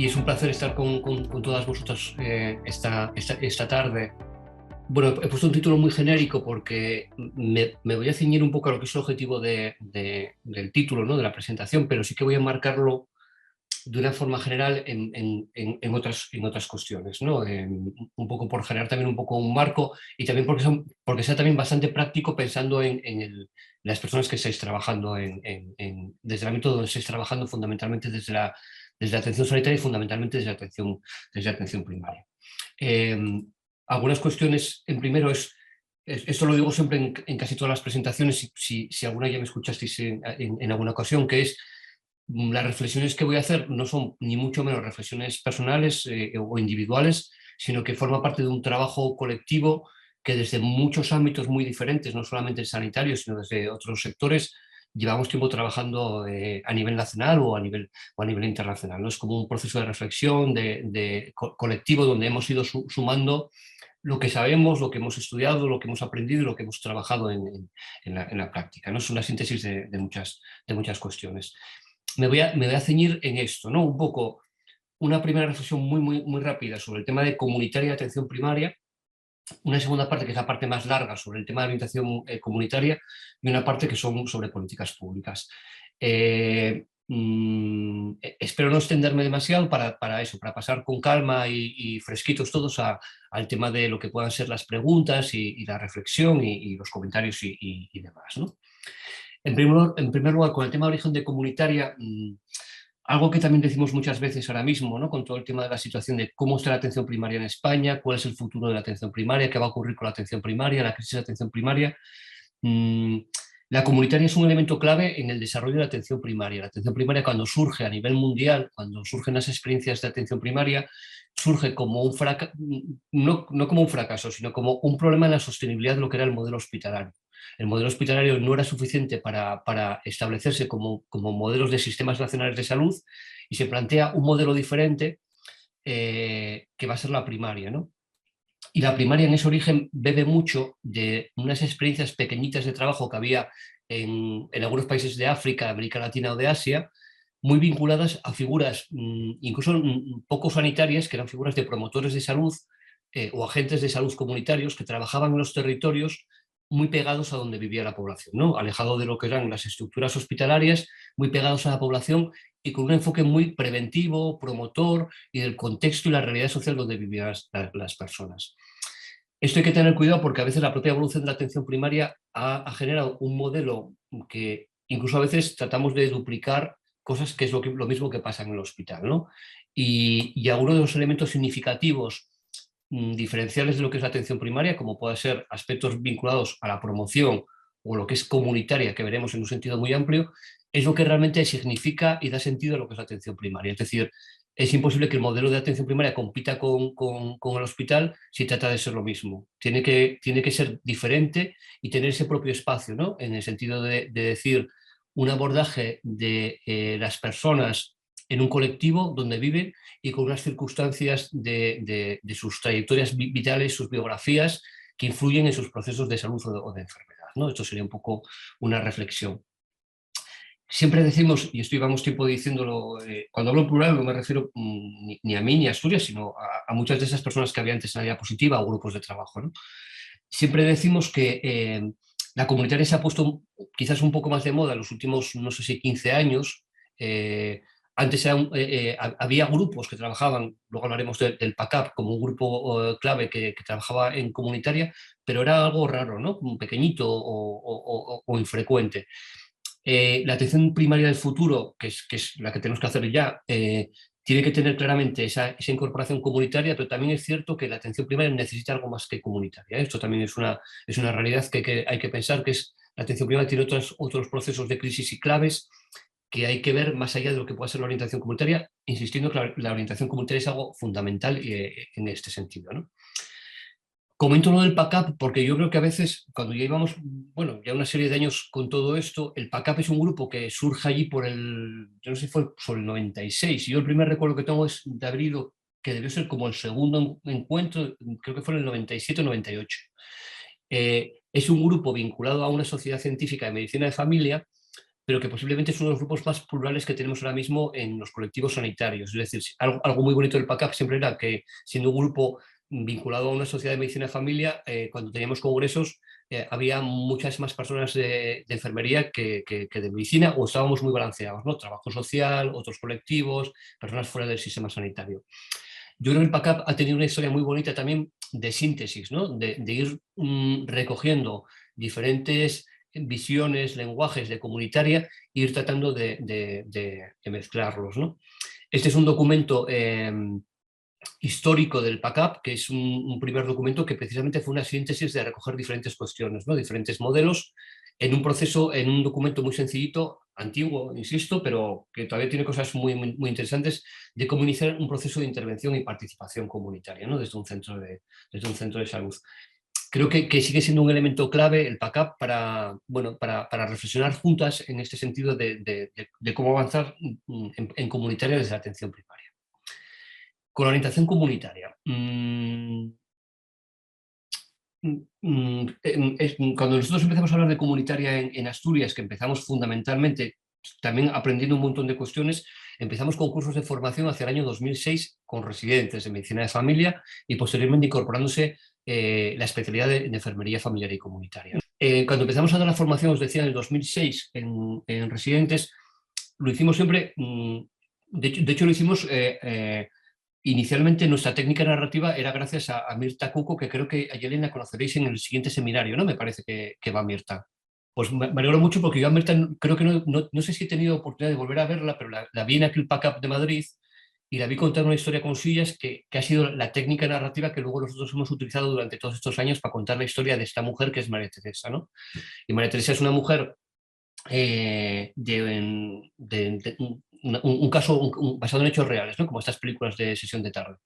y es un placer estar con todas vosotras esta tarde. Bueno, he puesto un título muy genérico porque me voy a ceñir un poco a lo que es el objetivo del título, ¿no? De la presentación, pero sí que voy a marcarlo de una forma general en otras cuestiones, ¿no? Un poco por generar también un poco un marco y también porque sea también bastante práctico pensando las personas que estáis trabajando desde el ámbito donde estáis trabajando fundamentalmente desde la atención sanitaria y fundamentalmente desde la atención primaria. Eh, Algunas cuestiones, en primero esto lo digo siempre en casi todas las presentaciones, si alguna ya me escuchasteis en alguna ocasión, que es las reflexiones que voy a hacer no son ni mucho menos reflexiones personales o individuales, sino que forma parte de un trabajo colectivo que desde muchos ámbitos muy diferentes, no solamente el sanitario, sino desde otros sectores, llevamos tiempo trabajando a nivel nacional o a nivel internacional, ¿no? Es como un proceso de reflexión colectivo donde hemos ido sumando lo que sabemos, lo que hemos estudiado, lo que hemos aprendido y lo que hemos trabajado en la práctica, ¿no? Es una síntesis de muchas cuestiones. Me voy a ceñir en esto, ¿no? Un poco una primera reflexión muy rápida sobre el tema de comunitaria y atención primaria, una segunda parte que es la parte más larga sobre el tema de orientación comunitaria y una parte que son sobre políticas públicas. Espero no extenderme demasiado para eso, para pasar con calma y fresquitos todos al tema de lo que puedan ser las preguntas y la reflexión y los comentarios y demás, ¿no? En primer lugar, con el tema de origen de comunitaria, algo que también decimos muchas veces ahora mismo, ¿no? Con todo el tema de la situación de cómo está la atención primaria en España, cuál es el futuro de la atención primaria, qué va a ocurrir con la atención primaria, la crisis de atención primaria. Mm, la comunitaria es un elemento clave en el desarrollo de la atención primaria. La atención primaria, cuando surge a nivel mundial, cuando surgen las experiencias de atención primaria, surge como un fracaso, no como un fracaso, sino como un problema en la sostenibilidad de lo que era el modelo hospitalario. El modelo hospitalario no era suficiente para establecerse como modelos de sistemas nacionales de salud y se plantea un modelo diferente que va a ser la primaria, ¿no? Y la primaria en ese origen bebe mucho de unas experiencias pequeñitas de trabajo que había en algunos países de África, América Latina o de Asia, muy vinculadas a figuras incluso poco sanitarias, que eran figuras de promotores de salud o agentes de salud comunitarios que trabajaban en los territorios muy pegados a donde vivía la población, ¿no? Alejado de lo que eran las estructuras hospitalarias, muy pegados a la población y con un enfoque muy preventivo, promotor y del contexto y la realidad social donde vivían las personas. Esto hay que tener cuidado porque a veces la propia evolución de la atención primaria ha generado un modelo que incluso a veces tratamos de duplicar cosas que es lo mismo que pasa en el hospital, ¿no? Y algunos de los elementos significativos diferenciales de lo que es la atención primaria, como pueden ser aspectos vinculados a la promoción o lo que es comunitaria, que veremos en un sentido muy amplio, es lo que realmente significa y da sentido a lo que es la atención primaria. Es decir, es imposible que el modelo de atención primaria compita con el hospital si trata de ser lo mismo. Tiene que ser diferente y tener ese propio espacio, ¿no? En el sentido de decir un abordaje de las personas en un colectivo donde viven y con unas circunstancias de sus trayectorias vitales, sus biografías, que influyen en sus procesos de salud o de enfermedad, ¿no? Esto sería un poco una reflexión. Siempre decimos, y esto llevamos tiempo diciéndolo, cuando hablo en plural no me refiero ni a mí ni a Asturias, sino a muchas de esas personas que había antes en la diapositiva o grupos de trabajo, ¿no? Siempre decimos que la comunitaria se ha puesto quizás un poco más de moda en los últimos, no sé si 15 años. Antes había grupos que trabajaban, luego hablaremos del PACAP como un grupo clave que trabajaba en comunitaria, pero era algo raro, ¿no? Como pequeñito o infrecuente. La atención primaria del futuro, que es la que tenemos que hacer ya, tiene que tener claramente esa incorporación comunitaria, pero también es cierto que la atención primaria necesita algo más que comunitaria. Esto también es una realidad que hay que pensar, que es la atención primaria tiene otros procesos de crisis y claves que hay que ver más allá de lo que pueda ser la orientación comunitaria, insistiendo que la orientación comunitaria es algo fundamental en este sentido, ¿no? Comento lo del PACAP porque yo creo que a veces, cuando ya íbamos, bueno, ya una serie de años con todo esto, el PACAP es un grupo que surge allí yo no sé si fue sobre el 96, y yo el primer recuerdo que tengo es de haber ido, que debió ser como el segundo encuentro, creo que fue en el 97 o 98. Es un grupo vinculado a una sociedad científica de medicina de familia, pero que posiblemente es uno de los grupos más plurales que tenemos ahora mismo en los colectivos sanitarios. Es decir, algo muy bonito del PACAP siempre era que, siendo un grupo vinculado a una sociedad de medicina de familia, cuando teníamos congresos, había muchas más personas de enfermería que de medicina, o estábamos muy balanceados, ¿no? Trabajo social, otros colectivos, personas fuera del sistema sanitario. Yo creo que el PACAP ha tenido una historia muy bonita también de síntesis, ¿no? De ir recogiendo diferentes visiones, lenguajes de comunitaria e ir tratando de mezclarlos, ¿no? Este es un documento histórico del PACAP, que es un primer documento que precisamente fue una síntesis de recoger diferentes cuestiones, ¿no? Diferentes modelos, en un proceso, en un documento muy sencillito, antiguo, insisto, pero que todavía tiene cosas muy interesantes, de cómo iniciar un proceso de intervención y participación comunitaria, ¿no? Desde un centro de salud. Creo que sigue siendo un elemento clave el PACAP para, bueno, para reflexionar juntas en este sentido de cómo avanzar en comunitaria desde la atención primaria. Con la orientación comunitaria. Cuando nosotros empezamos a hablar de comunitaria en Asturias, que empezamos fundamentalmente también aprendiendo un montón de cuestiones, empezamos con cursos de formación hacia el año 2006 con residentes de medicina de familia y posteriormente incorporándose la especialidad de enfermería familiar y comunitaria. Cuando empezamos a dar la formación, os decía, en el 2006 en residentes, lo hicimos siempre, de hecho lo hicimos inicialmente. Nuestra técnica narrativa era gracias a Mirta Cuco, que creo que a Yelena conoceréis en el siguiente seminario, ¿no? Me parece que va Mirta. Pues me alegro mucho porque yo a Mirta creo que no sé si he tenido oportunidad de volver a verla, pero la vi en aquel PACAP de Madrid y la vi contar una historia con sillas que ha sido la técnica narrativa que luego nosotros hemos utilizado durante todos estos años para contar la historia de esta mujer que es María Teresa, ¿no? Y María Teresa es una mujer un caso basado en hechos reales, ¿no? Como estas películas de sesión de tarde.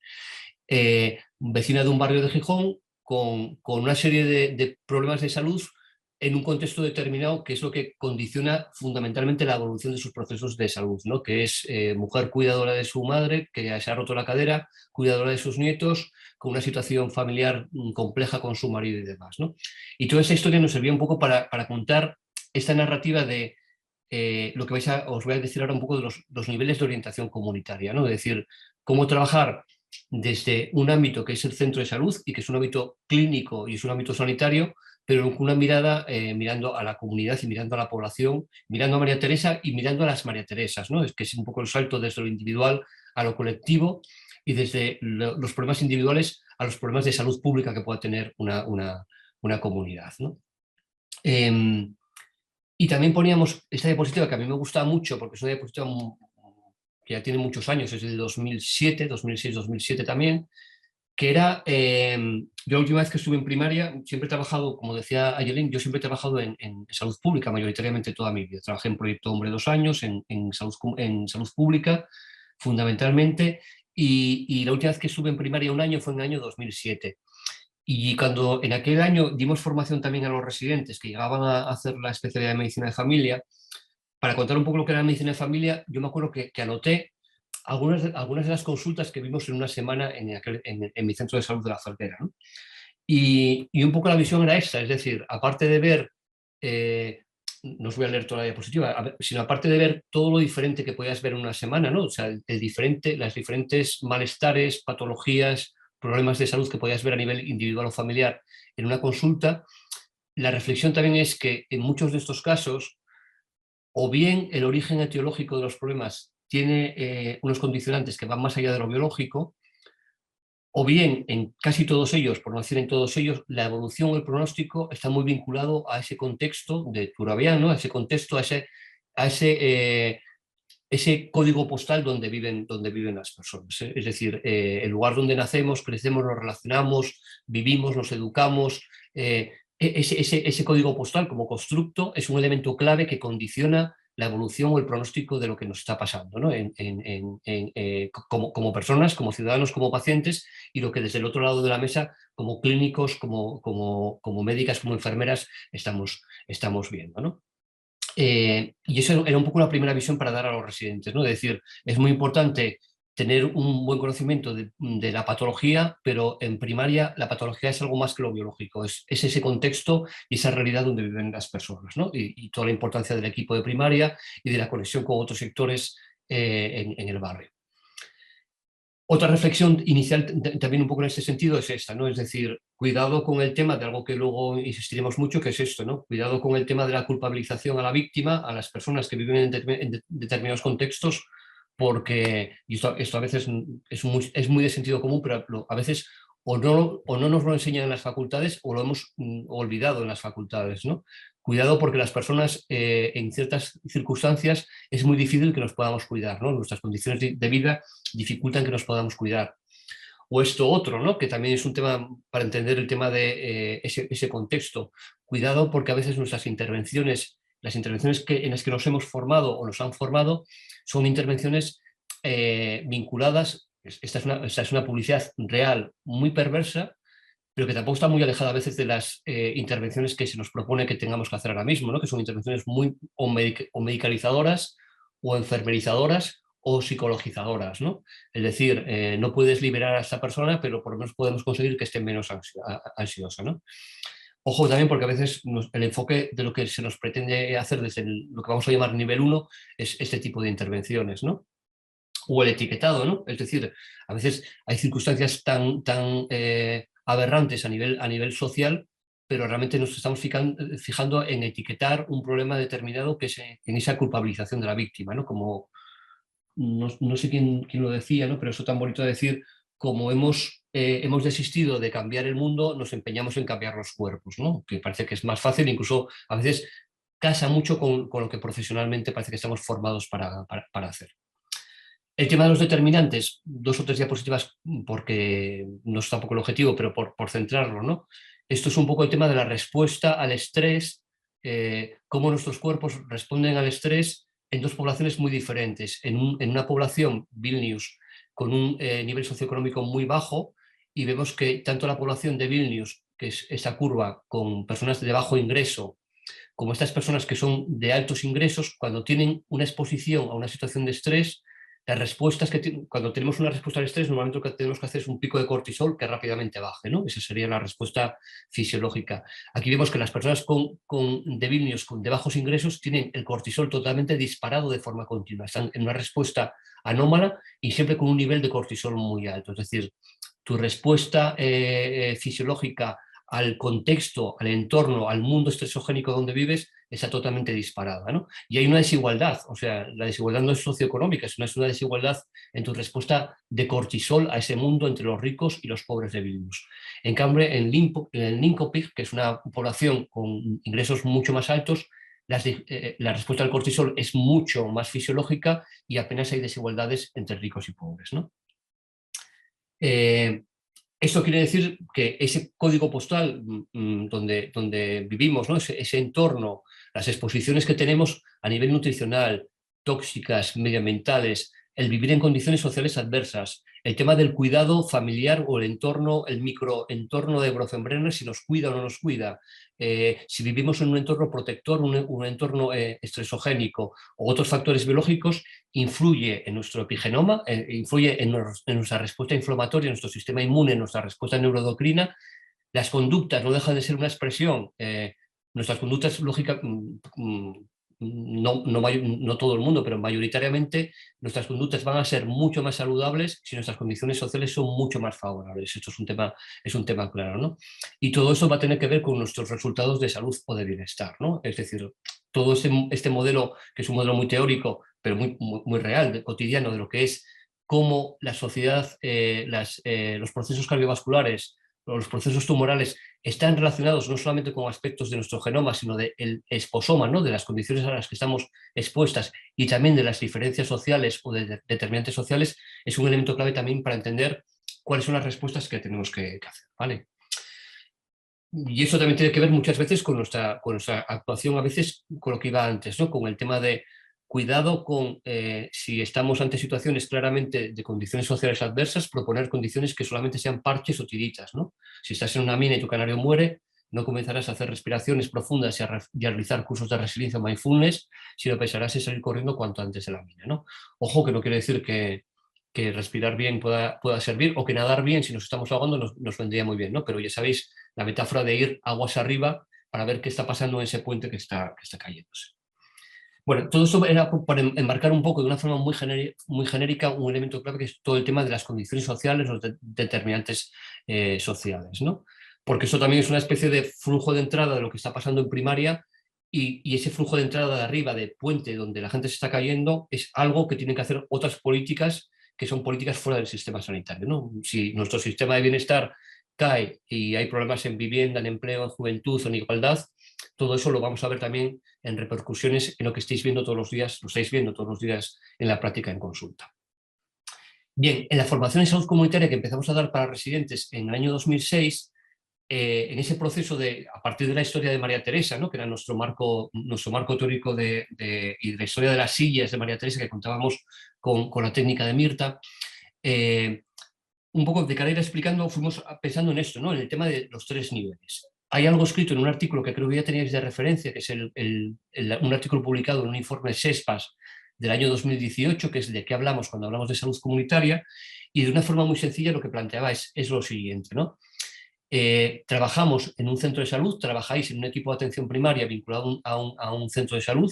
Vecina de un barrio de Gijón con una serie de problemas de salud en un contexto determinado, que es lo que condiciona fundamentalmente la evolución de sus procesos de salud, ¿no? Que es mujer cuidadora de su madre, que se ha roto la cadera, cuidadora de sus nietos, con una situación familiar compleja con su marido y demás, ¿no? Y toda esa historia nos servía un poco para contar esta narrativa de lo que os voy a decir ahora un poco de los niveles de orientación comunitaria, ¿no? Es decir, cómo trabajar desde un ámbito que es el centro de salud y que es un ámbito clínico y es un ámbito sanitario, pero con una mirada mirando a la comunidad y mirando a la población, mirando a María Teresa y mirando a las María Teresas, ¿no? Es que es un poco el salto desde lo individual a lo colectivo y desde los problemas individuales a los problemas de salud pública que pueda tener una comunidad, ¿no? Y también poníamos esta diapositiva que a mí me gusta mucho porque es una diapositiva que ya tiene muchos años, es del 2007, 2006, 2007 también, que era, yo la última vez que estuve en primaria, siempre he trabajado, como decía Ayelín, yo siempre he trabajado en salud pública mayoritariamente toda mi vida. Trabajé en Proyecto Hombre 2 años, en salud pública fundamentalmente, y la última vez que estuve en primaria un año fue en el año 2007. Y cuando en aquel año dimos formación también a los residentes que llegaban a hacer la especialidad de medicina de familia, para contar un poco lo que era la medicina de familia, yo me acuerdo que anoté algunas de las consultas que vimos en una semana en mi centro de salud de La Frontera, ¿no? Y un poco la visión era esta, es decir, aparte de ver, no os voy a leer toda la diapositiva, sino aparte de ver todo lo diferente que podías ver en una semana, ¿no? O sea, las diferentes malestares, patologías, problemas de salud que podías ver a nivel individual o familiar en una consulta, la reflexión también es que en muchos de estos casos, o bien el origen etiológico de los problemas tiene unos condicionantes que van más allá de lo biológico, o bien en casi todos ellos, por no decir en todos ellos, la evolución o el pronóstico está muy vinculado a ese contexto de Turabián, ¿no? A ese contexto, ese código postal donde viven las personas. Es decir, el lugar donde nacemos, crecemos, nos relacionamos, vivimos, nos educamos. Ese código postal como constructo es un elemento clave que condiciona la evolución o el pronóstico de lo que nos está pasando, ¿no? Como personas, como ciudadanos, como pacientes, y lo que desde el otro lado de la mesa, como clínicos, como médicas, como enfermeras, estamos viendo, ¿no? Y eso era un poco la primera visión para dar a los residentes, ¿no? Es decir, es muy importante tener un buen conocimiento de la patología, pero en primaria la patología es algo más que lo biológico, es ese contexto y esa realidad donde viven las personas, ¿no? Y toda la importancia del equipo de primaria y de la conexión con otros sectores en el barrio. Otra reflexión inicial también un poco en este sentido es esta, ¿no? Es decir, cuidado con el tema de algo que luego insistiremos mucho, que es esto, ¿no? Cuidado con el tema de la culpabilización a la víctima, a las personas que viven en determinados contextos, porque y esto a veces es muy de sentido común, pero a veces o no nos lo enseñan en las facultades o lo hemos olvidado en las facultades, ¿no? Cuidado porque las personas en ciertas circunstancias es muy difícil que nos podamos cuidar, ¿no? Nuestras condiciones de vida dificultan que nos podamos cuidar. O esto otro, ¿no? Que también es un tema para entender el tema de ese contexto. Cuidado porque a veces nuestras intervenciones, las intervenciones en las que nos hemos formado o nos han formado, son intervenciones vinculadas. Esta es una publicidad real muy perversa, pero que tampoco está muy alejada a veces de las intervenciones que se nos propone que tengamos que hacer ahora mismo, ¿no? Que son intervenciones muy o medicalizadoras o enfermerizadoras o psicologizadoras, ¿no? Es decir, no puedes liberar a esta persona, pero por lo menos podemos conseguir que esté menos ansiosa, ¿no? Ojo también porque a veces el enfoque de lo que se nos pretende hacer desde lo que vamos a llamar nivel 1 es este tipo de intervenciones, ¿no? O el etiquetado, ¿no? Es decir, a veces hay circunstancias tan aberrantes a nivel social, pero realmente nos estamos fijando en etiquetar un problema determinado que es en esa culpabilización de la víctima, ¿no? Como, no sé quién lo decía, ¿no? Pero eso tan bonito de decir, como hemos desistido de cambiar el mundo, nos empeñamos en cambiar los cuerpos, ¿no? Que parece que es más fácil, incluso a veces casa mucho con lo que profesionalmente parece que estamos formados para hacer. El tema de los determinantes, 2 o 3 diapositivas, porque no es tampoco el objetivo, pero por centrarlo, ¿no? Esto es un poco el tema de la respuesta al estrés, cómo nuestros cuerpos responden al estrés en 2 poblaciones muy diferentes. En una población, Vilnius, con un nivel socioeconómico muy bajo, y vemos que tanto la población de Vilnius, que es esa curva con personas de bajo ingreso, como estas personas que son de altos ingresos, cuando tienen una exposición a una situación de estrés, las respuestas cuando tenemos una respuesta al estrés, normalmente lo que tenemos que hacer es un pico de cortisol que rápidamente baje, ¿no? Esa sería la respuesta fisiológica. Aquí vemos que las personas de Vilnius, de bajos ingresos, tienen el cortisol totalmente disparado de forma continua. Están en una respuesta anómala y siempre con un nivel de cortisol muy alto. Es decir, tu respuesta fisiológica al contexto, al entorno, al mundo estresogénico donde vives, está totalmente disparada, ¿no? Y hay una desigualdad, o sea, la desigualdad no es socioeconómica, es una desigualdad en tu respuesta de cortisol a ese mundo entre los ricos y los pobres de Vilnius. En cambio, en el Linkopig, que es una población con ingresos mucho más altos, la respuesta al cortisol es mucho más fisiológica y apenas hay desigualdades entre ricos y pobres, ¿no? Esto quiere decir que ese código postal donde vivimos, ¿no? Ese entorno, las exposiciones que tenemos a nivel nutricional, tóxicas, medioambientales, el vivir en condiciones sociales adversas, el tema del cuidado familiar o el entorno, el microentorno de Grothendieck, si nos cuida o no nos cuida, si vivimos en un entorno protector, un entorno estresogénico o otros factores biológicos, influye en nuestro epigenoma, influye en nuestra respuesta inflamatoria, en nuestro sistema inmune, en nuestra respuesta neuroendocrina. Las conductas no dejan de ser una expresión. Nuestras conductas, lógicas, no todo el mundo, pero mayoritariamente nuestras conductas van a ser mucho más saludables si nuestras condiciones sociales son mucho más favorables. Esto es un tema claro, ¿no? Y todo eso va a tener que ver con nuestros resultados de salud o de bienestar, ¿no? Es decir, todo este modelo, que es un modelo muy teórico, pero muy real, cotidiano, de lo que es cómo la sociedad, los procesos cardiovasculares, los procesos tumorales están relacionados no solamente con aspectos de nuestro genoma, sino del exposoma, ¿no? De las condiciones a las que estamos expuestas y también de las diferencias sociales o de determinantes sociales, es un elemento clave también para entender cuáles son las respuestas que tenemos que hacer, ¿vale? Y eso también tiene que ver muchas veces con nuestra actuación, a veces con lo que iba antes, ¿no? Con el tema de cuidado con si estamos ante situaciones claramente de condiciones sociales adversas, proponer condiciones que solamente sean parches o tiritas, ¿no? Si estás en una mina y tu canario muere, no comenzarás a hacer respiraciones profundas y a realizar cursos de resiliencia o mindfulness, sino pensarás en salir corriendo cuanto antes de la mina, ¿no? Ojo, que no quiere decir que que respirar bien pueda servir, o que nadar bien, si nos estamos ahogando, nos vendría muy bien, ¿no? Pero ya sabéis la metáfora de ir aguas arriba para ver qué está pasando en ese puente que está cayéndose. Bueno, todo eso era para enmarcar un poco de una forma muy genérica un elemento clave, que es todo el tema de las condiciones sociales, los determinantes sociales, ¿no? Porque eso también es una especie de flujo de entrada de lo que está pasando en primaria, y ese flujo de entrada de arriba, de puente, donde la gente se está cayendo, es algo que tienen que hacer otras políticas, que son políticas fuera del sistema sanitario, ¿no? Si nuestro sistema de bienestar cae y hay problemas en vivienda, en empleo, en juventud o en igualdad, todo eso lo vamos a ver también en repercusiones en lo que estáis viendo todos los días, lo estáis viendo todos los días en la práctica en consulta. Bien, en la formación en salud comunitaria que empezamos a dar para residentes en el año 2006, en ese proceso a partir de la historia de María Teresa, ¿no? Que era nuestro marco teórico y de la historia de las sillas de María Teresa que contábamos con la técnica de Mirta, un poco de cara a ir explicando, fuimos pensando en esto, ¿no? En el tema de los 3 niveles. Hay algo escrito en un artículo que creo que ya teníais de referencia, que es un artículo publicado en un informe SESPAS del año 2018, que es de qué hablamos cuando hablamos de salud comunitaria, y de una forma muy sencilla lo que planteaba es lo siguiente, ¿no? Trabajamos en un centro de salud, trabajáis en un equipo de atención primaria vinculado a un centro de salud.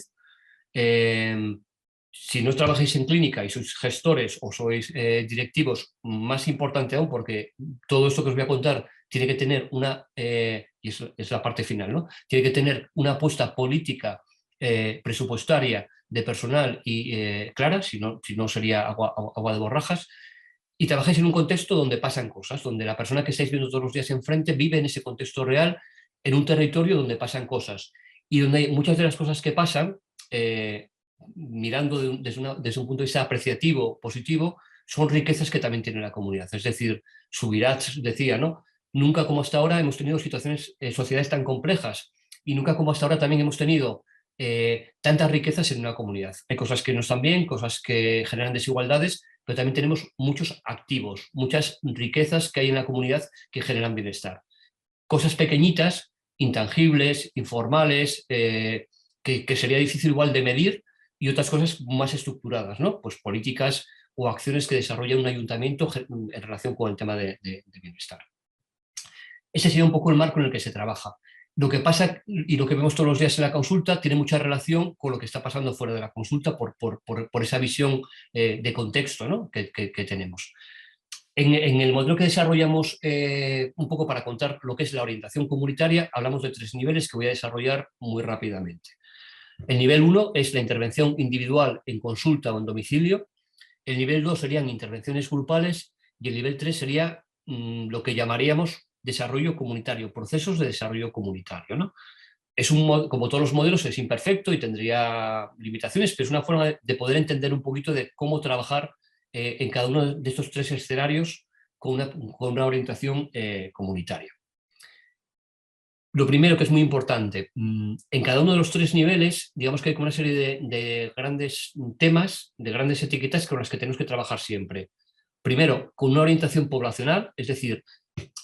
Si no trabajáis en clínica y sois gestores o sois directivos, más importante aún, porque todo esto que os voy a contar tiene que tener y eso es la parte final, ¿no? Tiene que tener una apuesta política, presupuestaria, de personal y clara, si no sería agua de borrajas. Y trabajáis en un contexto donde pasan cosas, donde la persona que estáis viendo todos los días enfrente vive en ese contexto real, en un territorio donde pasan cosas. Y donde muchas de las cosas que pasan, mirando desde un punto de vista apreciativo, positivo, son riquezas que también tiene la comunidad. Es decir, Subirats decía, ¿no? Nunca como hasta ahora hemos tenido sociedades tan complejas, y nunca como hasta ahora también hemos tenido tantas riquezas en una comunidad. Hay cosas que no están bien, cosas que generan desigualdades, pero también tenemos muchos activos, muchas riquezas que hay en la comunidad que generan bienestar. Cosas pequeñitas, intangibles, informales, que sería difícil igual de medir, y otras cosas más estructuradas, ¿no? Pues políticas o acciones que desarrolla un ayuntamiento en relación con el tema de bienestar. Ese sería un poco el marco en el que se trabaja. Lo que pasa y lo que vemos todos los días en la consulta tiene mucha relación con lo que está pasando fuera de la consulta por esa visión de contexto, ¿no? que tenemos. En el modelo que desarrollamos, un poco para contar lo que es la orientación comunitaria, hablamos de 3 niveles que voy a desarrollar muy rápidamente. El nivel 1 es la intervención individual en consulta o en domicilio. El nivel 2 serían intervenciones grupales, y el nivel 3 sería lo que llamaríamos desarrollo comunitario, procesos de desarrollo comunitario, ¿no? Como todos los modelos, es imperfecto y tendría limitaciones, pero es una forma de poder entender un poquito de cómo trabajar en cada uno de estos 3 escenarios con una orientación comunitaria. Lo primero, que es muy importante, en cada uno de los 3 niveles, digamos que hay como una serie de grandes temas, de grandes etiquetas con las que tenemos que trabajar siempre. Primero, con una orientación poblacional, es decir,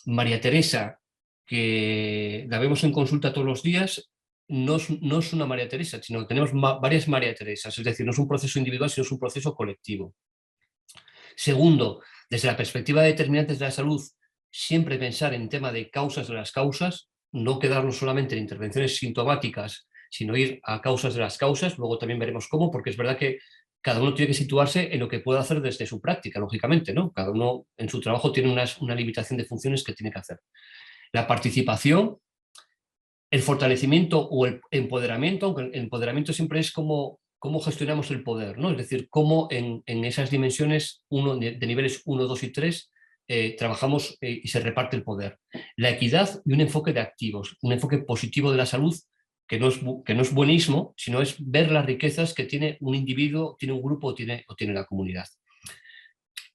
María Teresa, que la vemos en consulta todos los días, no es una María Teresa, sino que tenemos varias María Teresas, es decir, no es un proceso individual, sino es un proceso colectivo. Segundo, desde la perspectiva de determinantes de la salud, siempre pensar en tema de causas de las causas, no quedarnos solamente en intervenciones sintomáticas, sino ir a causas de las causas. Luego también veremos cómo, porque es verdad que cada uno tiene que situarse en lo que puede hacer desde su práctica, lógicamente, ¿no? Cada uno en su trabajo tiene una limitación de funciones que tiene que hacer. La participación, el fortalecimiento o el empoderamiento, aunque el empoderamiento siempre es cómo gestionamos el poder, ¿no? Es decir, cómo en esas dimensiones de niveles 1, 2 y 3 trabajamos y se reparte el poder. La equidad y un enfoque de activos, un enfoque positivo de la salud, que no es buenismo, sino es ver las riquezas que tiene un individuo, tiene un grupo o tiene la comunidad.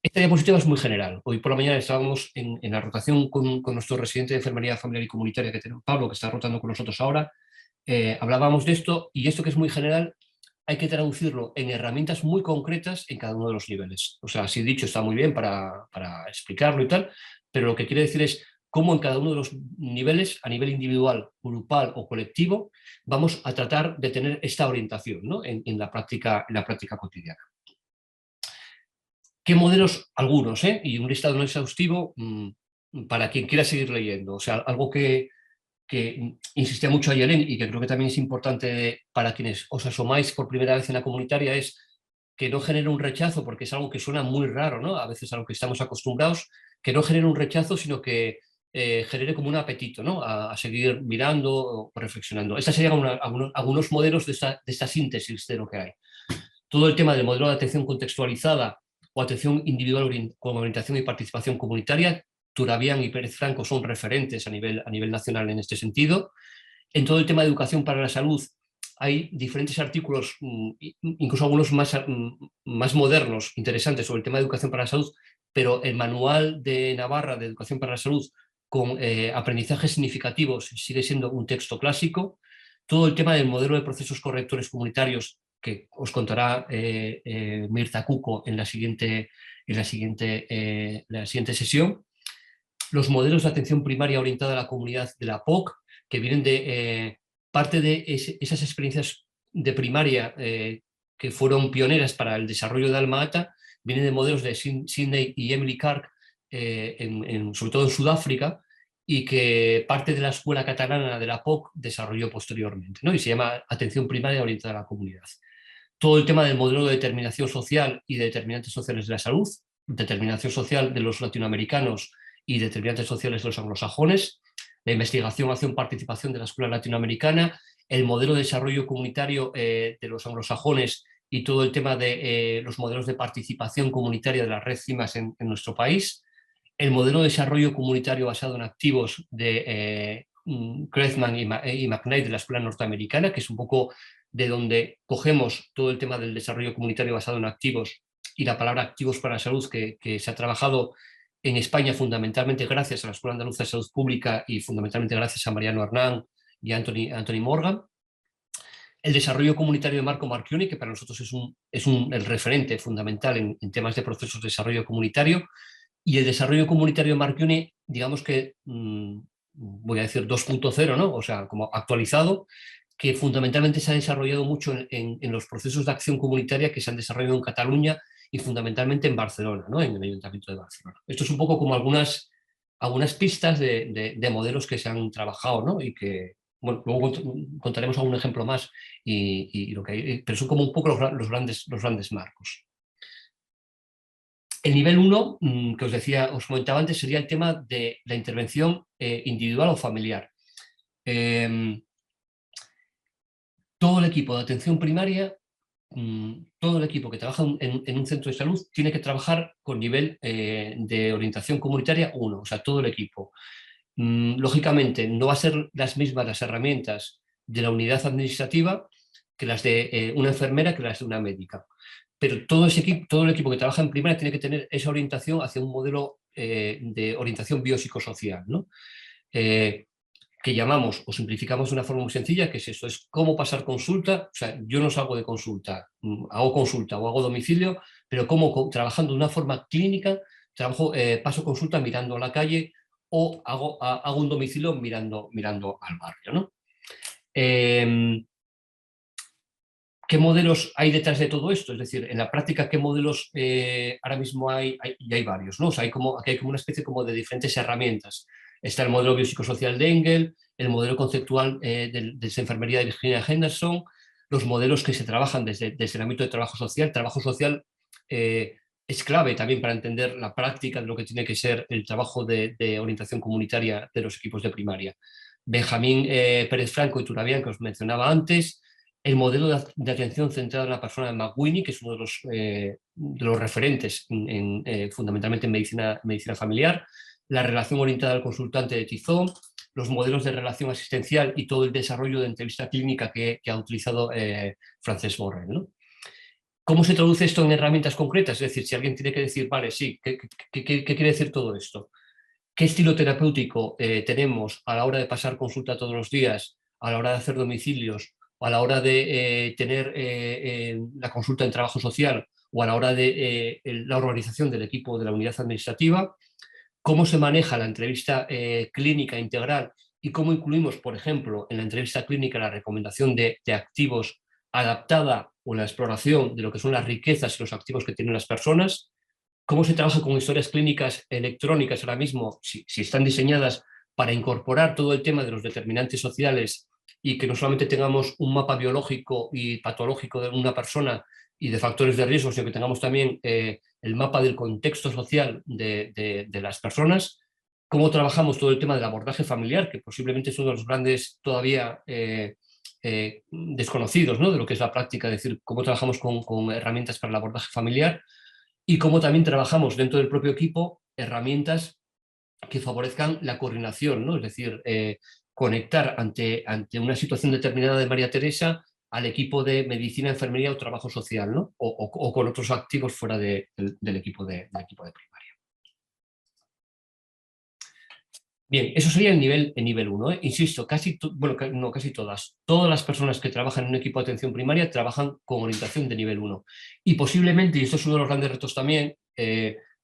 Esta diapositiva es muy general. Hoy por la mañana estábamos en la rotación con nuestro residente de enfermería familiar y comunitaria, que tenemos, Pablo, que está rotando con nosotros ahora. Hablábamos de esto, y esto, que es muy general, hay que traducirlo en herramientas muy concretas en cada uno de los niveles. O sea, así dicho está muy bien para explicarlo y tal, pero lo que quiere decir es cómo en cada uno de los niveles, a nivel individual, grupal o colectivo, vamos a tratar de tener esta orientación, ¿no? en la práctica cotidiana. ¿Qué modelos? Algunos, y un listado no exhaustivo para quien quiera seguir leyendo. O sea, algo que insistía mucho ayer y que creo que también es importante para quienes os asomáis por primera vez en la comunitaria es que no genere un rechazo, porque es algo que suena muy raro, ¿no? A veces a lo que estamos acostumbrados, que no genere un rechazo, sino que genere como un apetito, ¿no? A seguir mirando o reflexionando. Estos serían algunos modelos de esta síntesis de lo que hay. Todo el tema del modelo de atención contextualizada o atención individual con orientación y participación comunitaria, Turabián y Pérez Franco son referentes a nivel nacional en este sentido. En todo el tema de educación para la salud hay diferentes artículos, incluso algunos más modernos, interesantes sobre el tema de educación para la salud, pero el manual de Navarra de educación para la salud con aprendizajes significativos sigue siendo un texto clásico. Todo el tema del modelo de procesos correctores comunitarios que os contará Mirta Cuco en la siguiente sesión. Los modelos de atención primaria orientada a la comunidad de la POC, que vienen de parte de esas experiencias de primaria que fueron pioneras para el desarrollo de Alma Ata, vienen de modelos de Sidney y Emily Clark, sobre todo en Sudáfrica, y que parte de la escuela catalana de la POC desarrolló posteriormente, ¿no? Y se llama Atención Primaria Orientada a la Comunidad. Todo el tema del modelo de determinación social y de determinantes sociales de la salud, determinación social de los latinoamericanos y determinantes sociales de los anglosajones, la investigación, acción, participación de la escuela latinoamericana, el modelo de desarrollo comunitario de los anglosajones y todo el tema de los modelos de participación comunitaria de la red CIMAS en nuestro país, el modelo de desarrollo comunitario basado en activos de Kreutzmann y McKnight de la escuela norteamericana, que es un poco de donde cogemos todo el tema del desarrollo comunitario basado en activos y la palabra activos para la salud que se ha trabajado en España fundamentalmente gracias a la Escuela Andaluza de Salud Pública y fundamentalmente gracias a Mariano Hernán y a Anthony Morgan. El desarrollo comunitario de Marco Marchioni, que para nosotros es el referente fundamental en temas de procesos de desarrollo comunitario, y el desarrollo comunitario de Marchioni, digamos que, voy a decir 2.0, ¿no? O sea, como actualizado, que fundamentalmente se ha desarrollado mucho en los procesos de acción comunitaria que se han desarrollado en Cataluña y fundamentalmente en Barcelona, ¿no? En el Ayuntamiento de Barcelona. Esto es un poco como algunas pistas de modelos que se han trabajado, ¿no? Y que, bueno, luego contaremos algún ejemplo más, lo que hay, pero son como un poco los grandes marcos. El nivel 1, que os comentaba antes, sería el tema de la intervención individual o familiar. Todo el equipo de atención primaria, todo el equipo que trabaja en un centro de salud tiene que trabajar con nivel de orientación comunitaria 1, o sea, todo el equipo. Lógicamente, no va a ser las mismas las herramientas de la unidad administrativa que las de una enfermera, que las de una médica. Pero todo el equipo que trabaja en primaria tiene que tener esa orientación hacia un modelo de orientación biopsicosocial, ¿no? Que llamamos o simplificamos de una forma muy sencilla, que es esto, es cómo pasar consulta. O sea, yo no salgo de consulta, hago consulta o hago domicilio, pero cómo trabajando de una forma clínica, paso consulta mirando a la calle o hago un domicilio mirando al barrio, ¿no? ¿Qué modelos hay detrás de todo esto? Es decir, en la práctica, ¿qué modelos ahora mismo hay? Y hay varios, ¿no? O sea, aquí hay como una especie como de diferentes herramientas. Está el modelo biopsicosocial de Engel, el modelo conceptual de enfermería de Virginia Henderson, los modelos que se trabajan desde el ámbito de trabajo social. Trabajo social es clave también para entender la práctica de lo que tiene que ser el trabajo de orientación comunitaria de los equipos de primaria. Benjamín Pérez Franco y Turabián, que os mencionaba antes, el modelo de atención centrado en la persona de McWhinney, que es uno de los referentes fundamentalmente en medicina familiar, la relación orientada al consultante de Tizón, los modelos de relación asistencial y todo el desarrollo de entrevista clínica que ha utilizado Francesc Borrell, ¿no? ¿Cómo se traduce esto en herramientas concretas? Es decir, si alguien tiene que decir, vale, sí, ¿qué quiere decir todo esto? ¿Qué estilo terapéutico tenemos a la hora de pasar consulta todos los días, a la hora de hacer domicilios, o a la hora de tener la consulta en trabajo social, o a la hora de la organización del equipo de la unidad administrativa? ¿Cómo se maneja la entrevista clínica integral y cómo incluimos, por ejemplo, en la entrevista clínica la recomendación de activos adaptada o la exploración de lo que son las riquezas y los activos que tienen las personas? cómo se trabaja con historias clínicas electrónicas ahora mismo, si están diseñadas para incorporar todo el tema de los determinantes sociales y que no solamente tengamos un mapa biológico y patológico de una persona y de factores de riesgo, sino que tengamos también el mapa del contexto social de las personas, cómo trabajamos todo el tema del abordaje familiar, que posiblemente es uno de los grandes todavía desconocidos, ¿no?, de lo que es la práctica, es decir, cómo trabajamos con herramientas para el abordaje familiar y cómo también trabajamos dentro del propio equipo herramientas que favorezcan la coordinación, ¿no? Es decir, conectar ante una situación determinada de María Teresa al equipo de medicina, enfermería o trabajo social, ¿no? O con otros activos fuera del equipo de primaria. Bien, eso sería el nivel 1. Insisto, casi todas las personas que trabajan en un equipo de atención primaria trabajan con orientación de nivel 1. Y posiblemente, y esto es uno de los grandes retos también,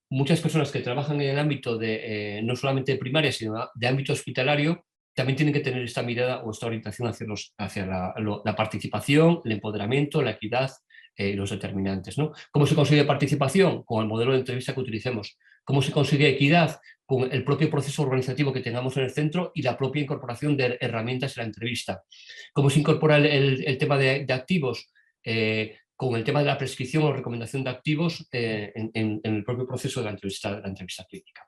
muchas personas que trabajan en el ámbito de no solamente de primaria, sino de ámbito hospitalario, también tienen que tener esta mirada o esta orientación hacia la participación, el empoderamiento, la equidad, los determinantes, ¿no? ¿Cómo se consigue participación? Con el modelo de entrevista que utilicemos. ¿Cómo se consigue equidad? Con el propio proceso organizativo que tengamos en el centro y la propia incorporación de herramientas en la entrevista. ¿Cómo se incorpora el tema de activos? Con el tema de la prescripción o recomendación de activos en el propio proceso de la entrevista clínica.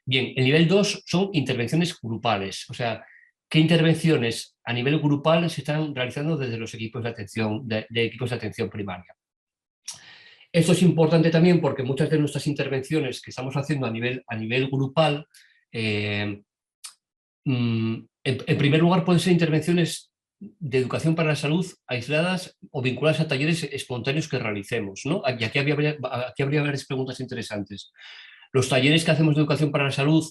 Bien, el nivel 2 son intervenciones grupales, o sea, ¿qué intervenciones a nivel grupal se están realizando desde los equipos de atención primaria? Esto es importante también porque muchas de nuestras intervenciones que estamos haciendo a nivel grupal, en primer lugar pueden ser intervenciones de educación para la salud aisladas o vinculadas a talleres espontáneos que realicemos, ¿no? Y aquí habría varias preguntas interesantes. ¿Los talleres que hacemos de educación para la salud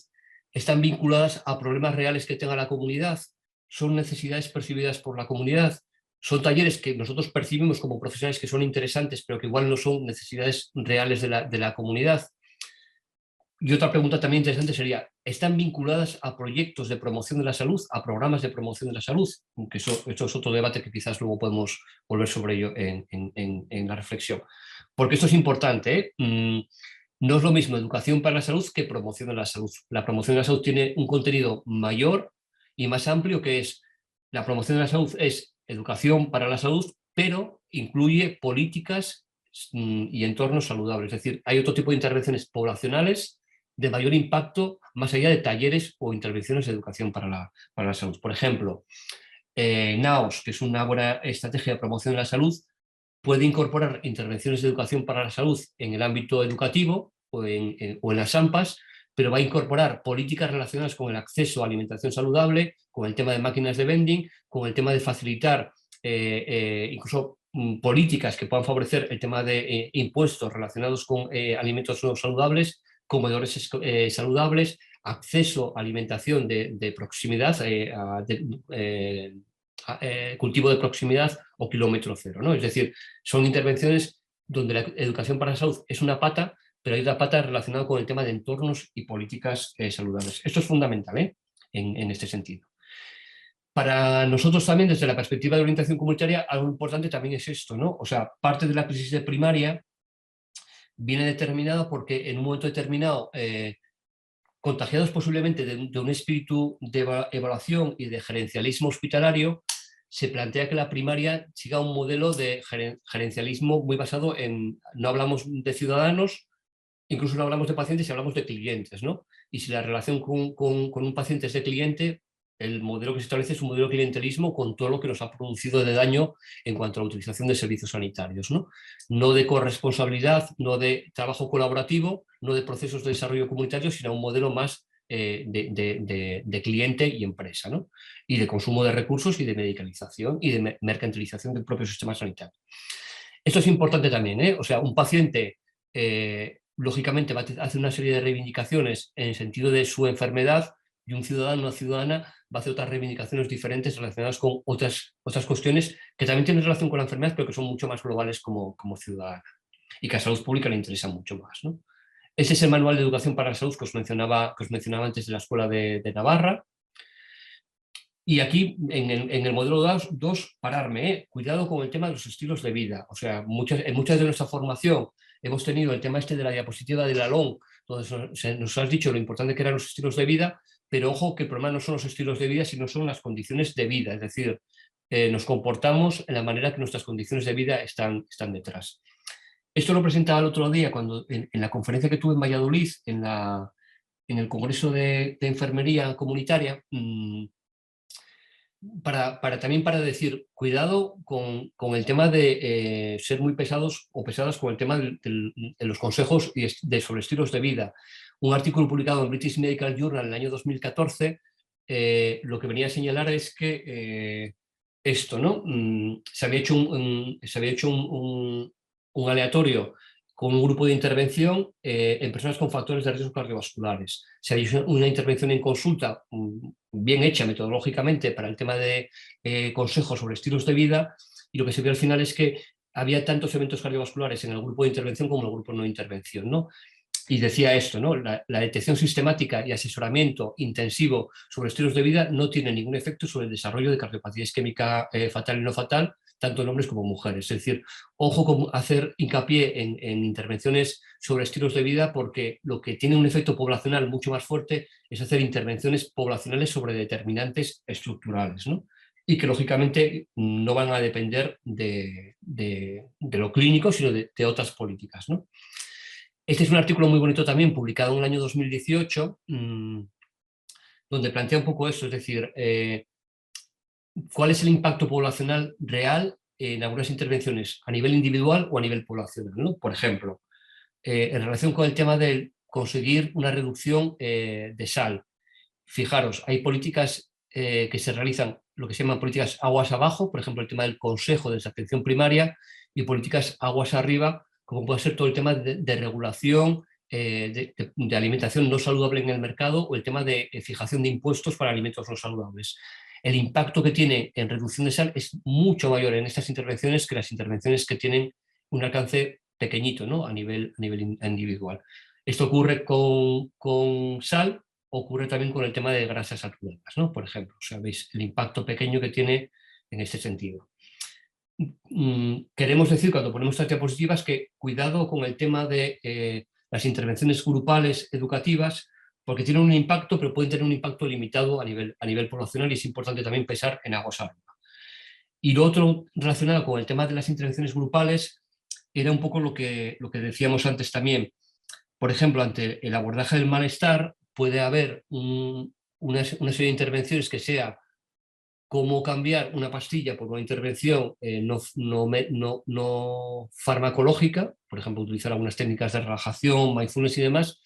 están vinculadas a problemas reales que tenga la comunidad? ¿Son necesidades percibidas por la comunidad? ¿Son talleres que nosotros percibimos como profesionales que son interesantes, pero que igual no son necesidades reales de la comunidad? Y otra pregunta también interesante sería, ¿están vinculadas a proyectos de promoción de la salud, a programas de promoción de la salud? Aunque esto es otro debate que quizás luego podemos volver sobre ello en la reflexión. Porque esto es importante, ¿eh? No es lo mismo educación para la salud que promoción de la salud. La promoción de la salud tiene un contenido mayor y más amplio, que es la promoción de la salud es educación para la salud, pero incluye políticas y entornos saludables. Es decir, hay otro tipo de intervenciones poblacionales de mayor impacto más allá de talleres o intervenciones de educación para la salud. Por ejemplo, NAOS, que es una buena estrategia de promoción de la salud, puede incorporar intervenciones de educación para la salud en el ámbito educativo o en las AMPAs, pero va a incorporar políticas relacionadas con el acceso a alimentación saludable, con el tema de máquinas de vending, con el tema de facilitar incluso políticas que puedan favorecer el tema de impuestos relacionados con alimentos no saludables, comedores saludables, acceso a alimentación de proximidad, cultivo de proximidad o kilómetro cero, ¿no? Es decir, son intervenciones donde la educación para la salud es una pata, pero hay otra pata relacionada con el tema de entornos y políticas saludables. Esto es fundamental, ¿eh?, en este sentido. Para nosotros también, desde la perspectiva de orientación comunitaria, algo importante también es esto, ¿no? O sea, parte de la crisis de primaria viene determinada porque en un momento determinado, contagiados posiblemente de un espíritu de evaluación y de gerencialismo hospitalario, se plantea que la primaria siga un modelo de gerencialismo muy basado en, no hablamos de ciudadanos, incluso no hablamos de pacientes, hablamos de clientes, ¿no? Y si la relación con un paciente es de cliente, el modelo que se establece es un modelo de clientelismo con todo lo que nos ha producido de daño en cuanto a la utilización de servicios sanitarios, ¿no? No de corresponsabilidad, no de trabajo colaborativo, no de procesos de desarrollo comunitario, sino un modelo más de cliente y empresa, ¿no? Y de consumo de recursos y de medicalización y de mercantilización del propio sistema sanitario. Esto es importante también, ¿eh? O sea, un paciente lógicamente hace una serie de reivindicaciones en el sentido de su enfermedad, y un ciudadano o una ciudadana va a hacer otras reivindicaciones diferentes relacionadas con otras cuestiones que también tienen relación con la enfermedad, pero que son mucho más globales como ciudadana y que a la salud pública le interesa mucho más, ¿no? Ese es el manual de educación para la salud que os mencionaba antes de la Escuela de Navarra. Y aquí, en el modelo 2, pararme, cuidado con el tema de los estilos de vida. O sea, en muchas de nuestra formación hemos tenido el tema este de la diapositiva de Lalón, donde nos has dicho lo importante que eran los estilos de vida, pero ojo que el problema no son los estilos de vida, sino son las condiciones de vida, es decir, nos comportamos en la manera que nuestras condiciones de vida están detrás. Esto lo presentaba el otro día cuando en la conferencia que tuve en Valladolid, en el Congreso de Enfermería Comunitaria, también para decir, cuidado con el tema de ser muy pesados o pesadas con el tema de los consejos sobre estilos de vida. Un artículo publicado en British Medical Journal en el año 2014 lo que venía a señalar es que esto, ¿no? Se había hecho un aleatorio con un grupo de intervención en personas con factores de riesgo cardiovasculares. Se había hecho una intervención en consulta bien hecha metodológicamente para el tema de consejos sobre estilos de vida, y lo que se vio al final es que había tantos eventos cardiovasculares en el grupo de intervención como en el grupo de no intervención, ¿no? Y decía esto, ¿no? La detección sistemática y asesoramiento intensivo sobre estilos de vida no tiene ningún efecto sobre el desarrollo de cardiopatía isquémica fatal y no fatal, tanto en hombres como en mujeres. Es decir, ojo con hacer hincapié en intervenciones sobre estilos de vida, porque lo que tiene un efecto poblacional mucho más fuerte es hacer intervenciones poblacionales sobre determinantes estructurales, ¿no? Y que lógicamente no van a depender de lo clínico, sino de otras políticas, ¿no? Este es un artículo muy bonito también, publicado en el año 2018, donde plantea un poco eso, es decir, cuál es el impacto poblacional real en algunas intervenciones a nivel individual o a nivel poblacional, ¿no? Por ejemplo, en relación con el tema de conseguir una reducción de sal. Fijaros, hay políticas que se realizan, lo que se llaman políticas aguas abajo, por ejemplo, el tema del consejo de atención primaria, y políticas aguas arriba, como puede ser todo el tema de regulación de alimentación no saludable en el mercado, o el tema de fijación de impuestos para alimentos no saludables. El impacto que tiene en reducción de sal es mucho mayor en estas intervenciones que las intervenciones que tienen un alcance pequeñito, ¿no? a nivel individual. Esto ocurre con sal, ocurre también con el tema de grasas saturadas, ¿no? Por ejemplo, o sea, veis el impacto pequeño que tiene en este sentido. Queremos decir, cuando ponemos estas diapositivas, que cuidado con el tema de las intervenciones grupales educativas, porque tienen un impacto, pero pueden tener un impacto limitado a nivel poblacional, y es importante también pensar en aguas arriba. Y lo otro relacionado con el tema de las intervenciones grupales era un poco lo que decíamos antes también. Por ejemplo, ante el abordaje del malestar puede haber una serie de intervenciones que sea cómo cambiar una pastilla por una intervención no farmacológica, por ejemplo, utilizar algunas técnicas de relajación, mindfulness y demás,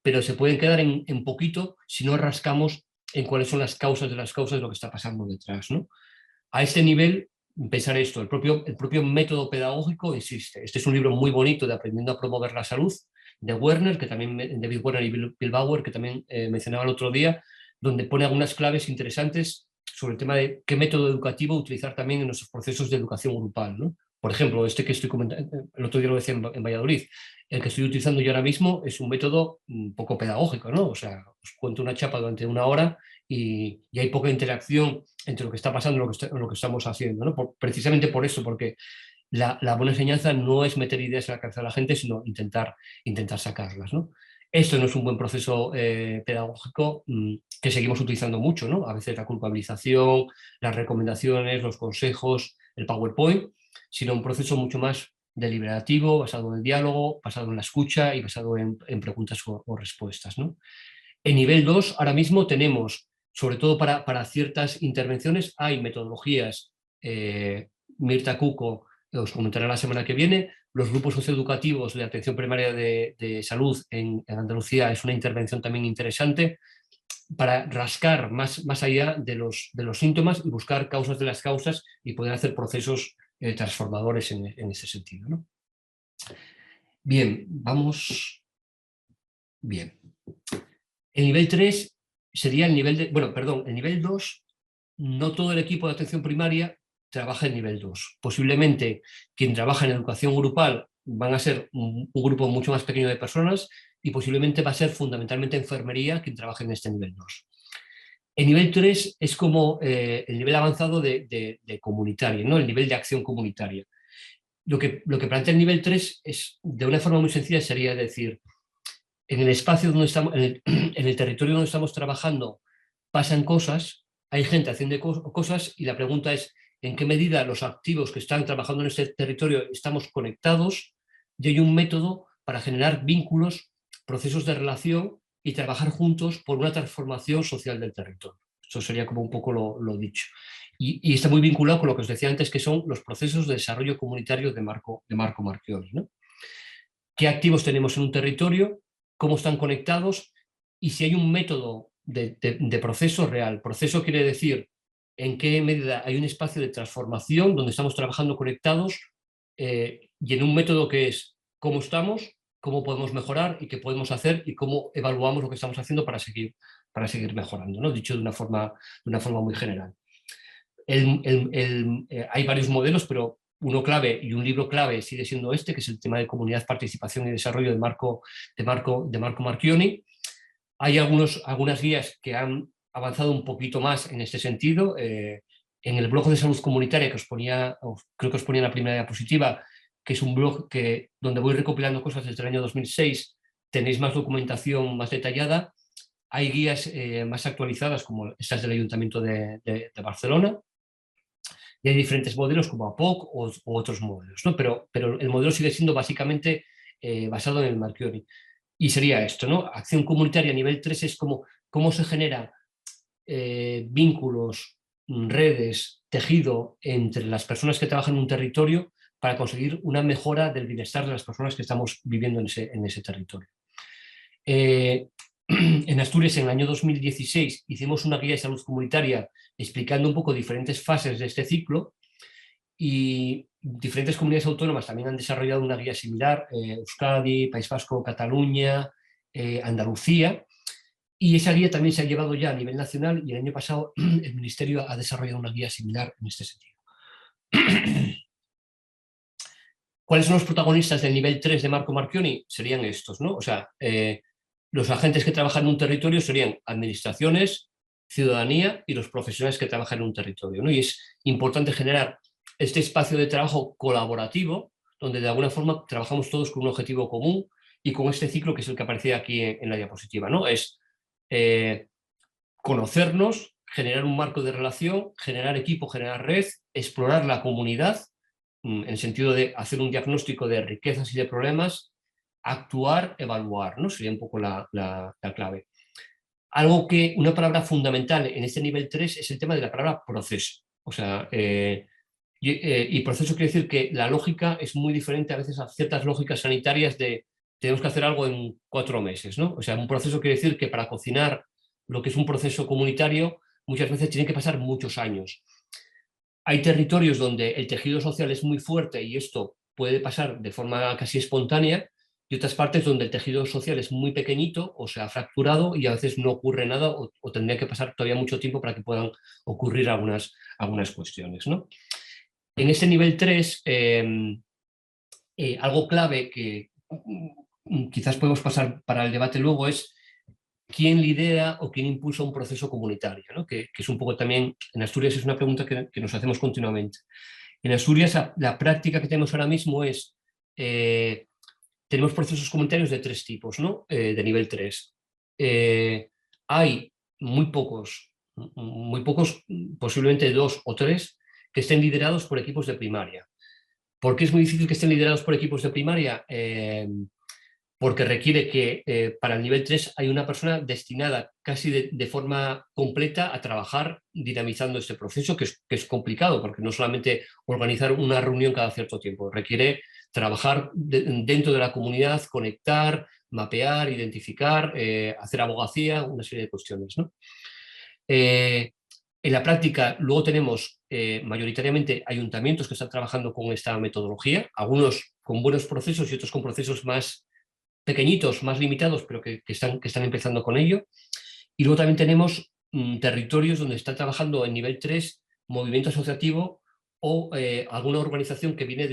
pero se pueden quedar en poquito si no rascamos en cuáles son las causas de lo que está pasando detrás, ¿no? A este nivel, pensar esto, el propio método pedagógico existe. Este es un libro muy bonito de Aprendiendo a promover la salud, de Werner, que también, David Werner y Bill Bauer, que también mencionaba el otro día, donde pone algunas claves interesantes sobre el tema de qué método educativo utilizar también en nuestros procesos de educación grupal, ¿no? Por ejemplo, este que estoy comentando, el otro día lo decía en Valladolid, el que estoy utilizando yo ahora mismo es un método un poco pedagógico, ¿no? O sea, os cuento una chapa durante una hora y hay poca interacción entre lo que está pasando y lo que estamos haciendo, ¿no? Precisamente por eso, porque la buena enseñanza no es meter ideas en la cabeza de la gente, sino intentar sacarlas, ¿no? Esto no es un buen proceso pedagógico que seguimos utilizando mucho, ¿no? A veces la culpabilización, las recomendaciones, los consejos, el PowerPoint, sino un proceso mucho más deliberativo, basado en el diálogo, basado en la escucha y basado en preguntas o respuestas, ¿no? En nivel 2, ahora mismo tenemos, sobre todo para ciertas intervenciones, hay metodologías, Mirta Cuco os comentará la semana que viene, los grupos socioeducativos de atención primaria de salud en Andalucía es una intervención también interesante para rascar más allá de los síntomas y buscar causas de las causas y poder hacer procesos transformadores en ese sentido, ¿no? Bien, vamos. Bien. El nivel 3 sería el nivel de, bueno, perdón, el nivel 2, no todo el equipo de atención primaria trabaja en nivel 2. Posiblemente quien trabaja en educación grupal van a ser un grupo mucho más pequeño de personas, y posiblemente va a ser fundamentalmente enfermería quien trabaje en este nivel 2. El nivel 3 es como el nivel avanzado de comunitaria, ¿no? El nivel de acción comunitaria. lo que plantea el nivel 3 es, de una forma muy sencilla, sería decir, en el espacio donde estamos, en el territorio donde estamos trabajando, pasan cosas, hay gente haciendo cosas, y la pregunta es en qué medida los activos que están trabajando en este territorio estamos conectados, y hay un método para generar vínculos, procesos de relación y trabajar juntos por una transformación social del territorio. Eso sería como un poco lo dicho. Y está muy vinculado con lo que os decía antes, que son los procesos de desarrollo comunitario de Marco Marchionni, ¿no? ¿Qué activos tenemos en un territorio? ¿Cómo están conectados? Y si hay un método de proceso real. Proceso quiere decir en qué medida hay un espacio de transformación donde estamos trabajando conectados, y en un método que es cómo estamos, cómo podemos mejorar y qué podemos hacer y cómo evaluamos lo que estamos haciendo para seguir mejorando, ¿no? Dicho de una forma muy general. Hay varios modelos, pero uno clave y un libro clave sigue siendo este, que es el tema de comunidad, participación y desarrollo de Marco Marchionni. Hay algunas guías que han avanzado un poquito más en este sentido. En el blog de salud comunitaria que os ponía, creo que os ponía en la primera diapositiva, que es un blog donde voy recopilando cosas desde el año 2006, tenéis más documentación más detallada. Hay guías más actualizadas, como estas del Ayuntamiento de Barcelona, y hay diferentes modelos como APOC u otros modelos, ¿no? Pero el modelo sigue siendo básicamente basado en el Marchionni. Y sería esto, ¿no? Acción comunitaria a nivel 3 es como cómo se genera vínculos, redes, tejido entre las personas que trabajan en un territorio para conseguir una mejora del bienestar de las personas que estamos viviendo en ese territorio. En Asturias, en el año 2016, hicimos una guía de salud comunitaria explicando un poco diferentes fases de este ciclo, y diferentes comunidades autónomas también han desarrollado una guía similar, Euskadi, País Vasco, Cataluña, Andalucía, y esa guía también se ha llevado ya a nivel nacional, y el año pasado el Ministerio ha desarrollado una guía similar en este sentido. ¿Cuáles son los protagonistas del nivel 3 de Marco Marchionni? Serían estos, ¿no? O sea, los agentes que trabajan en un territorio serían administraciones, ciudadanía y los profesionales que trabajan en un territorio, ¿no? Y es importante generar este espacio de trabajo colaborativo, donde de alguna forma trabajamos todos con un objetivo común y con este ciclo que es el que aparecía aquí en la diapositiva, ¿no? Es conocernos, generar un marco de relación, generar equipo, generar red, explorar la comunidad, en el sentido de hacer un diagnóstico de riquezas y de problemas, actuar, evaluar, ¿no? Sería un poco la clave. Una palabra fundamental en este nivel 3 es el tema de la palabra proceso. O sea, y proceso quiere decir que la lógica es muy diferente a veces a ciertas lógicas sanitarias de tenemos que hacer algo en 4 meses, ¿no? O sea, un proceso quiere decir que para cocinar lo que es un proceso comunitario muchas veces tienen que pasar muchos años. Hay territorios donde el tejido social es muy fuerte y esto puede pasar de forma casi espontánea, y otras partes donde el tejido social es muy pequeñito o se ha fracturado y a veces no ocurre nada, o tendría que pasar todavía mucho tiempo para que puedan ocurrir algunas cuestiones, ¿no? En este nivel 3, algo clave que quizás podemos pasar para el debate luego es quién lidera o quién impulsa un proceso comunitario, ¿no? Que es un poco también, en Asturias es una pregunta que nos hacemos continuamente. En Asturias la práctica que tenemos ahora mismo es, tenemos procesos comunitarios de 3 tipos, ¿no? De nivel 3. Hay muy pocos, posiblemente 2 o 3, que estén liderados por equipos de primaria. ¿Por qué es muy difícil que estén liderados por equipos de primaria? Porque requiere que para el nivel 3 hay una persona destinada casi de forma completa a trabajar dinamizando este proceso, que es complicado, porque no solamente organizar una reunión cada cierto tiempo, requiere trabajar dentro de la comunidad, conectar, mapear, identificar, hacer abogacía, una serie de cuestiones, ¿no? En la práctica, luego tenemos mayoritariamente ayuntamientos que están trabajando con esta metodología, algunos con buenos procesos y otros con procesos más pequeñitos, más limitados, pero que están empezando con ello. Y luego también tenemos territorios donde está trabajando en nivel 3 movimiento asociativo o alguna organización que viene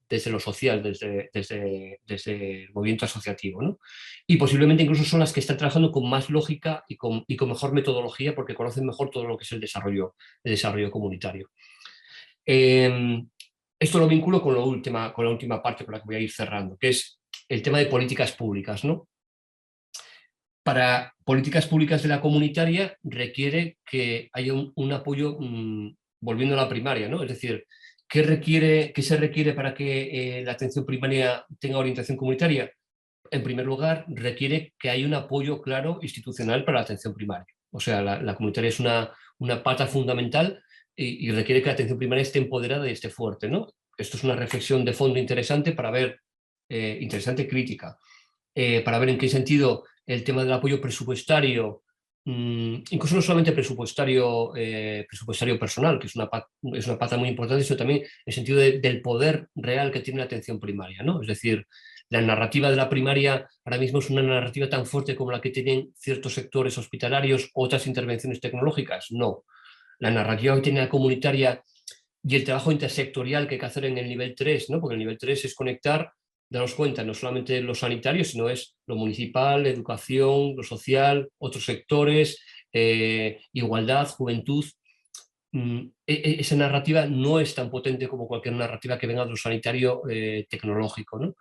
desde lo social, desde el movimiento asociativo, ¿no? Y posiblemente incluso son las que están trabajando con más lógica y con mejor metodología, porque conocen mejor todo lo que es el desarrollo comunitario. Esto lo vinculo con con la última parte con la que voy a ir cerrando, que es el tema de políticas públicas, ¿no? Para políticas públicas de la comunitaria requiere que haya un apoyo, volviendo a la primaria, ¿no? Es decir, ¿qué se requiere para que la atención primaria tenga orientación comunitaria? En primer lugar, requiere que haya un apoyo claro institucional para la atención primaria. O sea, la comunitaria es una pata fundamental y requiere que la atención primaria esté empoderada y esté fuerte, ¿no? Esto es una reflexión de fondo interesante para ver, interesante crítica, para ver en qué sentido el tema del apoyo presupuestario, incluso no solamente presupuestario personal, que es es una pata muy importante, sino también el sentido del poder real que tiene la atención primaria, ¿no? Es decir, la narrativa de la primaria ahora mismo es una narrativa tan fuerte como la que tienen ciertos sectores hospitalarios, otras intervenciones tecnológicas. No. La narrativa que tiene la comunitaria y el trabajo intersectorial que hay que hacer en el nivel 3, ¿no? Porque el nivel 3 es conectar, darnos cuenta, no solamente lo sanitario, sino es lo municipal, educación, lo social, otros sectores, igualdad, juventud. Esa narrativa no es tan potente como cualquier narrativa que venga de lo sanitario tecnológico, ¿no?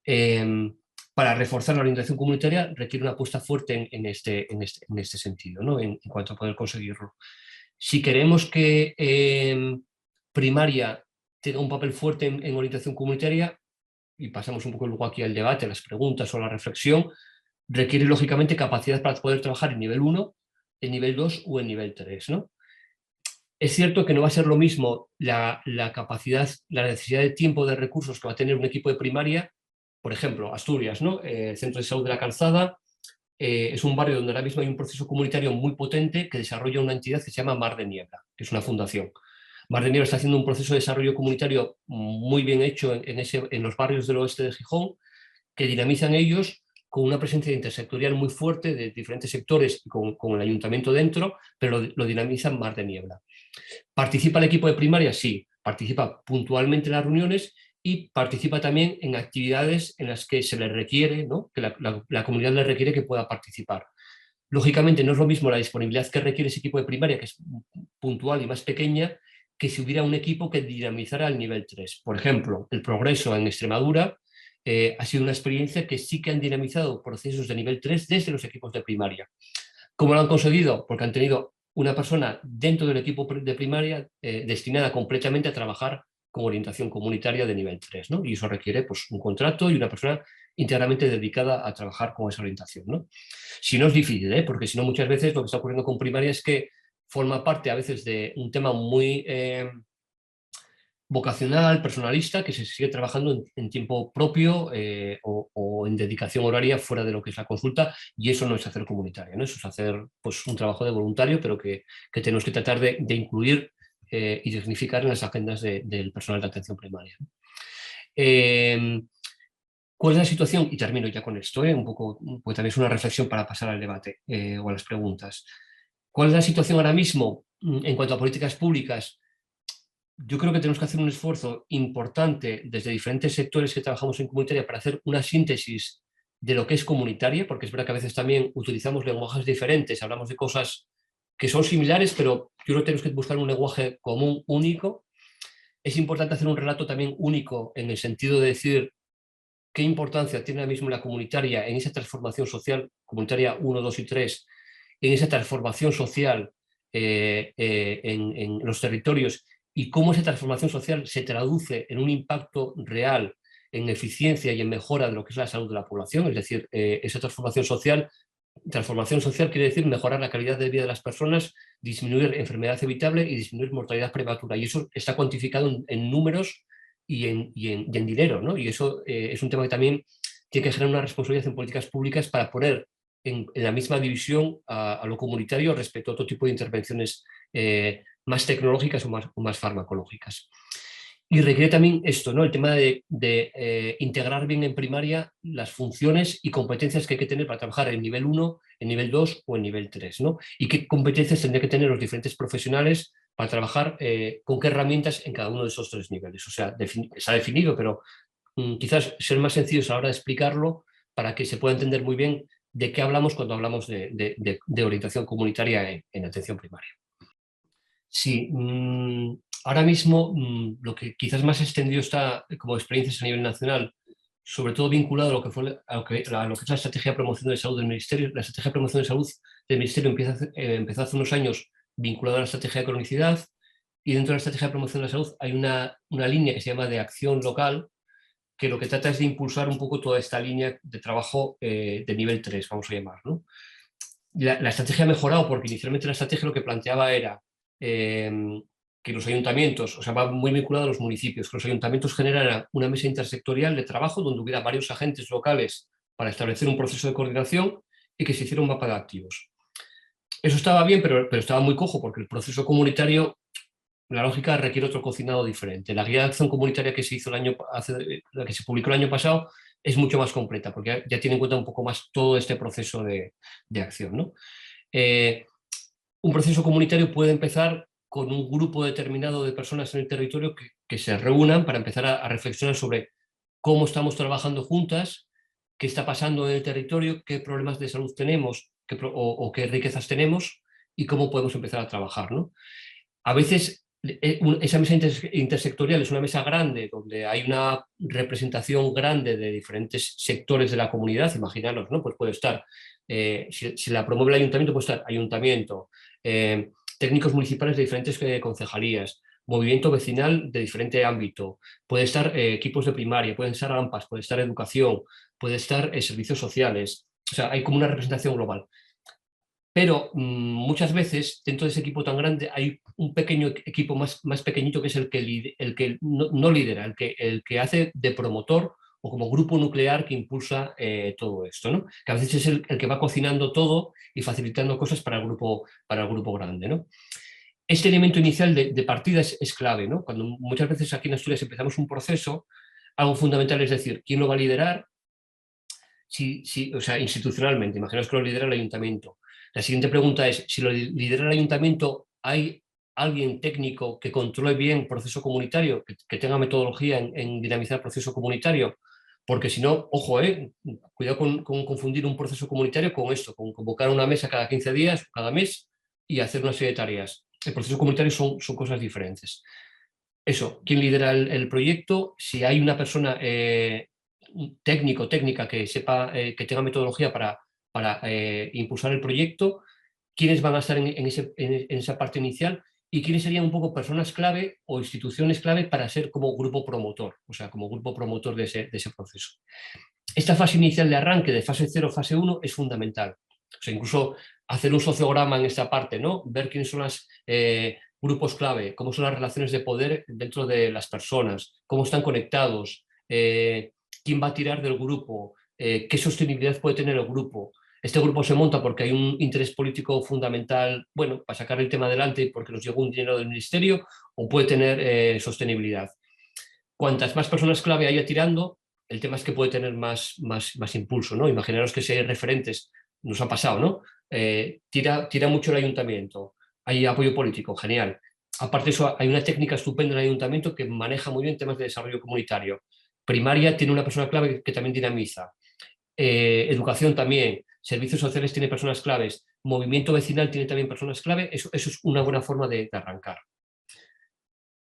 Eh, para reforzar la orientación comunitaria requiere una apuesta fuerte en este sentido, ¿no? En cuanto a poder conseguirlo. Si queremos que primaria tenga un papel fuerte en orientación comunitaria, y pasamos un poco luego aquí al debate, a las preguntas o a la reflexión, requiere lógicamente capacidad para poder trabajar en nivel 1, en nivel 2 o en nivel 3, ¿no? Es cierto que no va a ser lo mismo la capacidad, la necesidad de tiempo, de recursos que va a tener un equipo de primaria, por ejemplo, Asturias, ¿no? El Centro de Salud de la Calzada, es un barrio donde ahora mismo hay un proceso comunitario muy potente que desarrolla una entidad que se llama Mar de Niebla, que es una fundación. Mar de Niebla está haciendo un proceso de desarrollo comunitario muy bien hecho en los barrios del oeste de Gijón, que dinamizan ellos con una presencia intersectorial muy fuerte de diferentes sectores y con el ayuntamiento dentro, pero lo dinamizan Mar de Niebla. ¿Participa el equipo de primaria? Sí, participa puntualmente en las reuniones y participa también en actividades en las que se le requiere, ¿no? Que la comunidad le requiere que pueda participar. Lógicamente no es lo mismo la disponibilidad que requiere ese equipo de primaria, que es puntual y más pequeña, que si hubiera un equipo que dinamizara el nivel 3. Por ejemplo, el Progreso en Extremadura ha sido una experiencia que sí que han dinamizado procesos de nivel 3 desde los equipos de primaria. ¿Cómo lo han conseguido? Porque han tenido una persona dentro del equipo de primaria destinada completamente a trabajar con orientación comunitaria de nivel 3, ¿no? Y eso requiere pues, un contrato y una persona íntegramente dedicada a trabajar con esa orientación, ¿no? Si no es difícil, porque si no muchas veces lo que está ocurriendo con primaria es que forma parte a veces de un tema muy vocacional, personalista, que se sigue trabajando en tiempo propio o en dedicación horaria fuera de lo que es la consulta, y eso no es hacer comunitaria, ¿no? Eso es hacer pues, un trabajo de voluntario, pero que tenemos que tratar de incluir y dignificar en las agendas del personal de atención primaria. Eh, ¿Cuál es la situación? Y termino ya con esto, un poco, pues también es una reflexión para pasar al debate o a las preguntas. ¿Cuál es la situación ahora mismo en cuanto a políticas públicas? Yo creo que tenemos que hacer un esfuerzo importante desde diferentes sectores que trabajamos en comunitaria para hacer una síntesis de lo que es comunitaria, porque es verdad que a veces también utilizamos lenguajes diferentes, hablamos de cosas que son similares, pero yo creo que tenemos que buscar un lenguaje común, único. Es importante hacer un relato también único en el sentido de decir qué importancia tiene ahora mismo la comunitaria en esa transformación social, comunitaria 1, 2 y 3, en esa transformación social en los territorios y cómo esa transformación social se traduce en un impacto real en eficiencia y en mejora de lo que es la salud de la población, es decir, esa transformación social quiere decir mejorar la calidad de vida de las personas, disminuir enfermedad evitable y disminuir mortalidad prematura. Y eso está cuantificado en números y en dinero, ¿no? Y eso es un tema que también tiene que generar una responsabilidad en políticas públicas para poner en la misma división a lo comunitario respecto a otro tipo de intervenciones más tecnológicas o más farmacológicas. Y requiere también esto, ¿no? El tema de integrar bien en primaria las funciones y competencias que hay que tener para trabajar en nivel 1, en nivel 2 o en nivel 3, ¿no? Y qué competencias tendría que tener los diferentes profesionales para trabajar con qué herramientas en cada uno de esos 3 niveles. O sea, se ha definido, pero quizás ser más sencillos a la hora de explicarlo para que se pueda entender muy bien de qué hablamos cuando hablamos de orientación comunitaria en atención primaria. Sí, ahora mismo lo que quizás más extendido está como experiencias a nivel nacional, sobre todo vinculado a lo que, a lo que es la estrategia de promoción de salud del Ministerio. La estrategia de promoción de salud del Ministerio empezó hace unos años vinculada a la estrategia de cronicidad, y dentro de la estrategia de promoción de la salud hay una línea que se llama de acción local, que lo que trata es de impulsar un poco toda esta línea de trabajo de nivel 3, vamos a llamar, ¿no? La estrategia ha mejorado porque inicialmente la estrategia lo que planteaba era eh, que los ayuntamientos, o sea, va muy vinculado a los municipios, que los ayuntamientos generaran una mesa intersectorial de trabajo donde hubiera varios agentes locales para establecer un proceso de coordinación y que se hiciera un mapa de activos. Eso estaba bien, pero estaba muy cojo porque el proceso comunitario, la lógica requiere otro cocinado diferente. La guía de acción comunitaria que se hizo la que se publicó el año pasado es mucho más completa porque ya tiene en cuenta un poco más todo este proceso de acción, ¿no? Eh, un proceso comunitario puede empezar con un grupo determinado de personas en el territorio que se reúnan para empezar a reflexionar sobre cómo estamos trabajando juntas, qué está pasando en el territorio, qué problemas de salud tenemos o qué riquezas tenemos y cómo podemos empezar a trabajar, ¿no? A veces esa mesa intersectorial es una mesa grande donde hay una representación grande de diferentes sectores de la comunidad. Imaginaros, ¿no? Pues puede estar, si la promueve el ayuntamiento, puede estar ayuntamiento, técnicos municipales de diferentes concejalías, movimiento vecinal de diferente ámbito, puede estar equipos de primaria, pueden estar AMPAs, puede estar educación, puede estar servicios sociales. O sea, hay como una representación global. Pero muchas veces dentro de ese equipo tan grande hay un pequeño equipo más pequeñito que es el que no lidera, el que hace de promotor o como grupo nuclear que impulsa todo esto, ¿no? Que a veces es el que va cocinando todo y facilitando cosas para el grupo grande, ¿no? Este elemento inicial de partida es clave, ¿no? Cuando muchas veces aquí en Asturias empezamos un proceso, algo fundamental es decir, ¿quién lo va a liderar? O sea, institucionalmente, imaginaos que lo lidera el ayuntamiento. La siguiente pregunta es, si lo lidera el ayuntamiento, ¿hay alguien técnico que controle bien el proceso comunitario, que tenga metodología en dinamizar el proceso comunitario? Porque si no, ojo, cuidado con confundir un proceso comunitario con esto, con convocar una mesa cada 15 días, cada mes, y hacer una serie de tareas. El proceso comunitario son cosas diferentes. Eso, quién lidera el proyecto, si hay una persona técnico, técnica que sepa, que tenga metodología para impulsar el proyecto, quiénes van a estar en esa parte inicial y quiénes serían un poco personas clave o instituciones clave para ser como grupo promotor, o sea, como grupo promotor de ese proceso. Esta fase inicial de arranque, de fase 0, fase 1, es fundamental. O sea, incluso hacer un sociograma en esta parte, ¿no? Ver quiénes son los grupos clave, cómo son las relaciones de poder dentro de las personas, cómo están conectados, quién va a tirar del grupo, qué sostenibilidad puede tener el grupo. Este grupo se monta porque hay un interés político fundamental, bueno, para sacar el tema adelante porque nos llegó un dinero del ministerio, o puede tener sostenibilidad. Cuantas más personas clave haya tirando, el tema es que puede tener más impulso, ¿no? Imaginaros que si hay referentes, nos ha pasado, ¿no? Tira mucho el ayuntamiento, hay apoyo político, genial. Aparte de eso, hay una técnica estupenda en el ayuntamiento que maneja muy bien temas de desarrollo comunitario. Primaria tiene una persona clave que también dinamiza. Educación también, servicios sociales tiene personas claves, movimiento vecinal tiene también personas clave, eso es una buena forma de arrancar.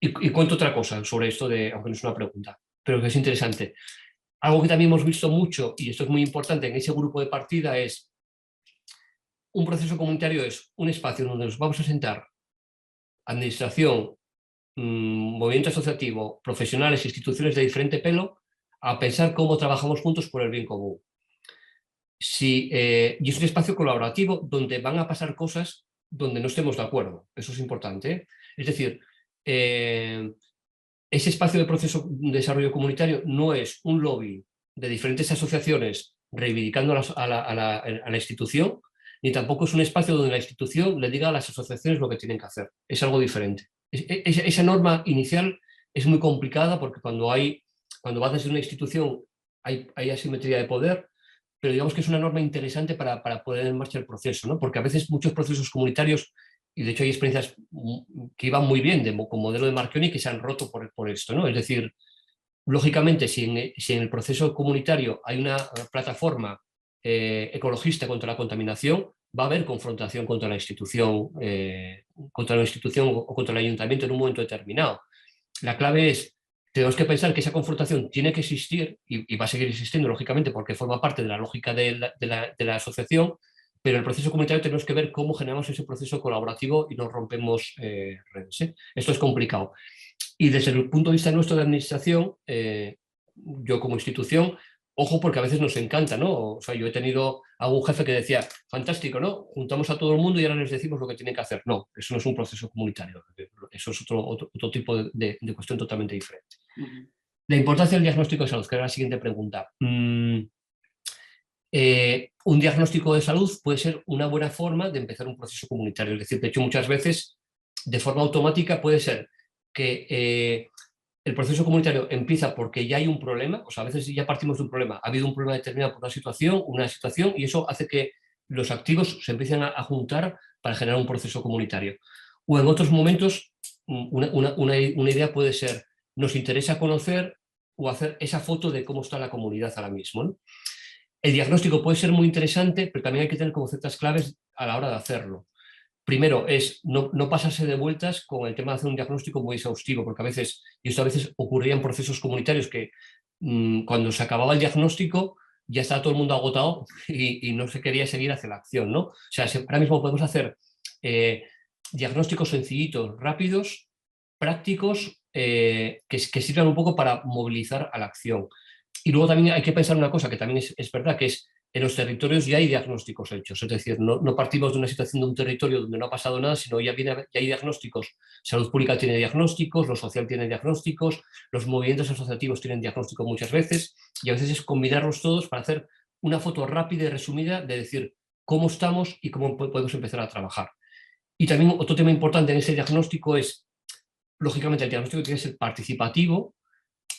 Y cuento otra cosa sobre esto, aunque no es una pregunta, pero que es interesante. Algo que también hemos visto mucho, y esto es muy importante en ese grupo de partida, es un proceso comunitario, es un espacio donde nos vamos a sentar administración, movimiento asociativo, profesionales, instituciones de diferente pelo, a pensar cómo trabajamos juntos por el bien común. Y es un espacio colaborativo donde van a pasar cosas donde no estemos de acuerdo. Eso es importante, ¿eh? Es decir, ese espacio de proceso de desarrollo comunitario no es un lobby de diferentes asociaciones reivindicando a la institución, ni tampoco es un espacio donde la institución le diga a las asociaciones lo que tienen que hacer. Es algo diferente. Esa norma inicial es muy complicada porque cuando vas desde una institución hay asimetría de poder, pero digamos que es una norma interesante para poner en marcha el proceso, ¿no? Porque a veces muchos procesos comunitarios, y de hecho hay experiencias que iban muy bien con modelo de Marchionni que se han roto por esto, ¿no? Es decir, lógicamente, si en el proceso comunitario hay una plataforma ecologista contra la contaminación, va a haber confrontación contra la institución o contra el ayuntamiento en un momento determinado. La clave es, tenemos que pensar que esa confrontación tiene que existir y va a seguir existiendo, lógicamente, porque forma parte de la lógica de la asociación, pero el proceso comunitario tenemos que ver cómo generamos ese proceso colaborativo y no rompemos redes. Esto es complicado. Y desde el punto de vista nuestro de administración, yo como institución, ojo, porque a veces nos encanta, ¿no? O sea, yo he tenido a un jefe que decía, fantástico, ¿no? Juntamos a todo el mundo y ahora les decimos lo que tienen que hacer. No, eso no es un proceso comunitario. Eso es otro tipo de cuestión totalmente diferente. La importancia del diagnóstico de salud, que era la siguiente pregunta. Un diagnóstico de salud puede ser una buena forma de empezar un proceso comunitario. Es decir, de hecho, muchas veces, de forma automática, puede ser que el proceso comunitario empieza porque ya hay un problema, o sea, a veces ya partimos de un problema, ha habido un problema determinado por una situación, y eso hace que los activos se empiecen a juntar para generar un proceso comunitario. O en otros momentos, una idea puede ser, nos interesa conocer o hacer esa foto de cómo está la comunidad ahora mismo, ¿no? El diagnóstico puede ser muy interesante, pero también hay que tener como ciertas claves a la hora de hacerlo. Primero es no pasarse de vueltas con el tema de hacer un diagnóstico muy exhaustivo, porque a veces, y esto a veces ocurría en procesos comunitarios, que cuando se acababa el diagnóstico ya estaba todo el mundo agotado y no se quería seguir hacia la acción, ¿no? O sea, ahora mismo podemos hacer diagnósticos sencillitos, rápidos, prácticos, que sirvan un poco para movilizar a la acción. Y luego también hay que pensar una cosa que también es verdad, que es en los territorios ya hay diagnósticos hechos, es decir, no partimos de una situación de un territorio donde no ha pasado nada, sino ya hay diagnósticos. Salud pública tiene diagnósticos, lo social tiene diagnósticos, los movimientos asociativos tienen diagnósticos muchas veces, y a veces es combinarlos todos para hacer una foto rápida y resumida de decir cómo estamos y cómo podemos empezar a trabajar. Y también otro tema importante en ese diagnóstico es, lógicamente, el diagnóstico tiene que ser participativo.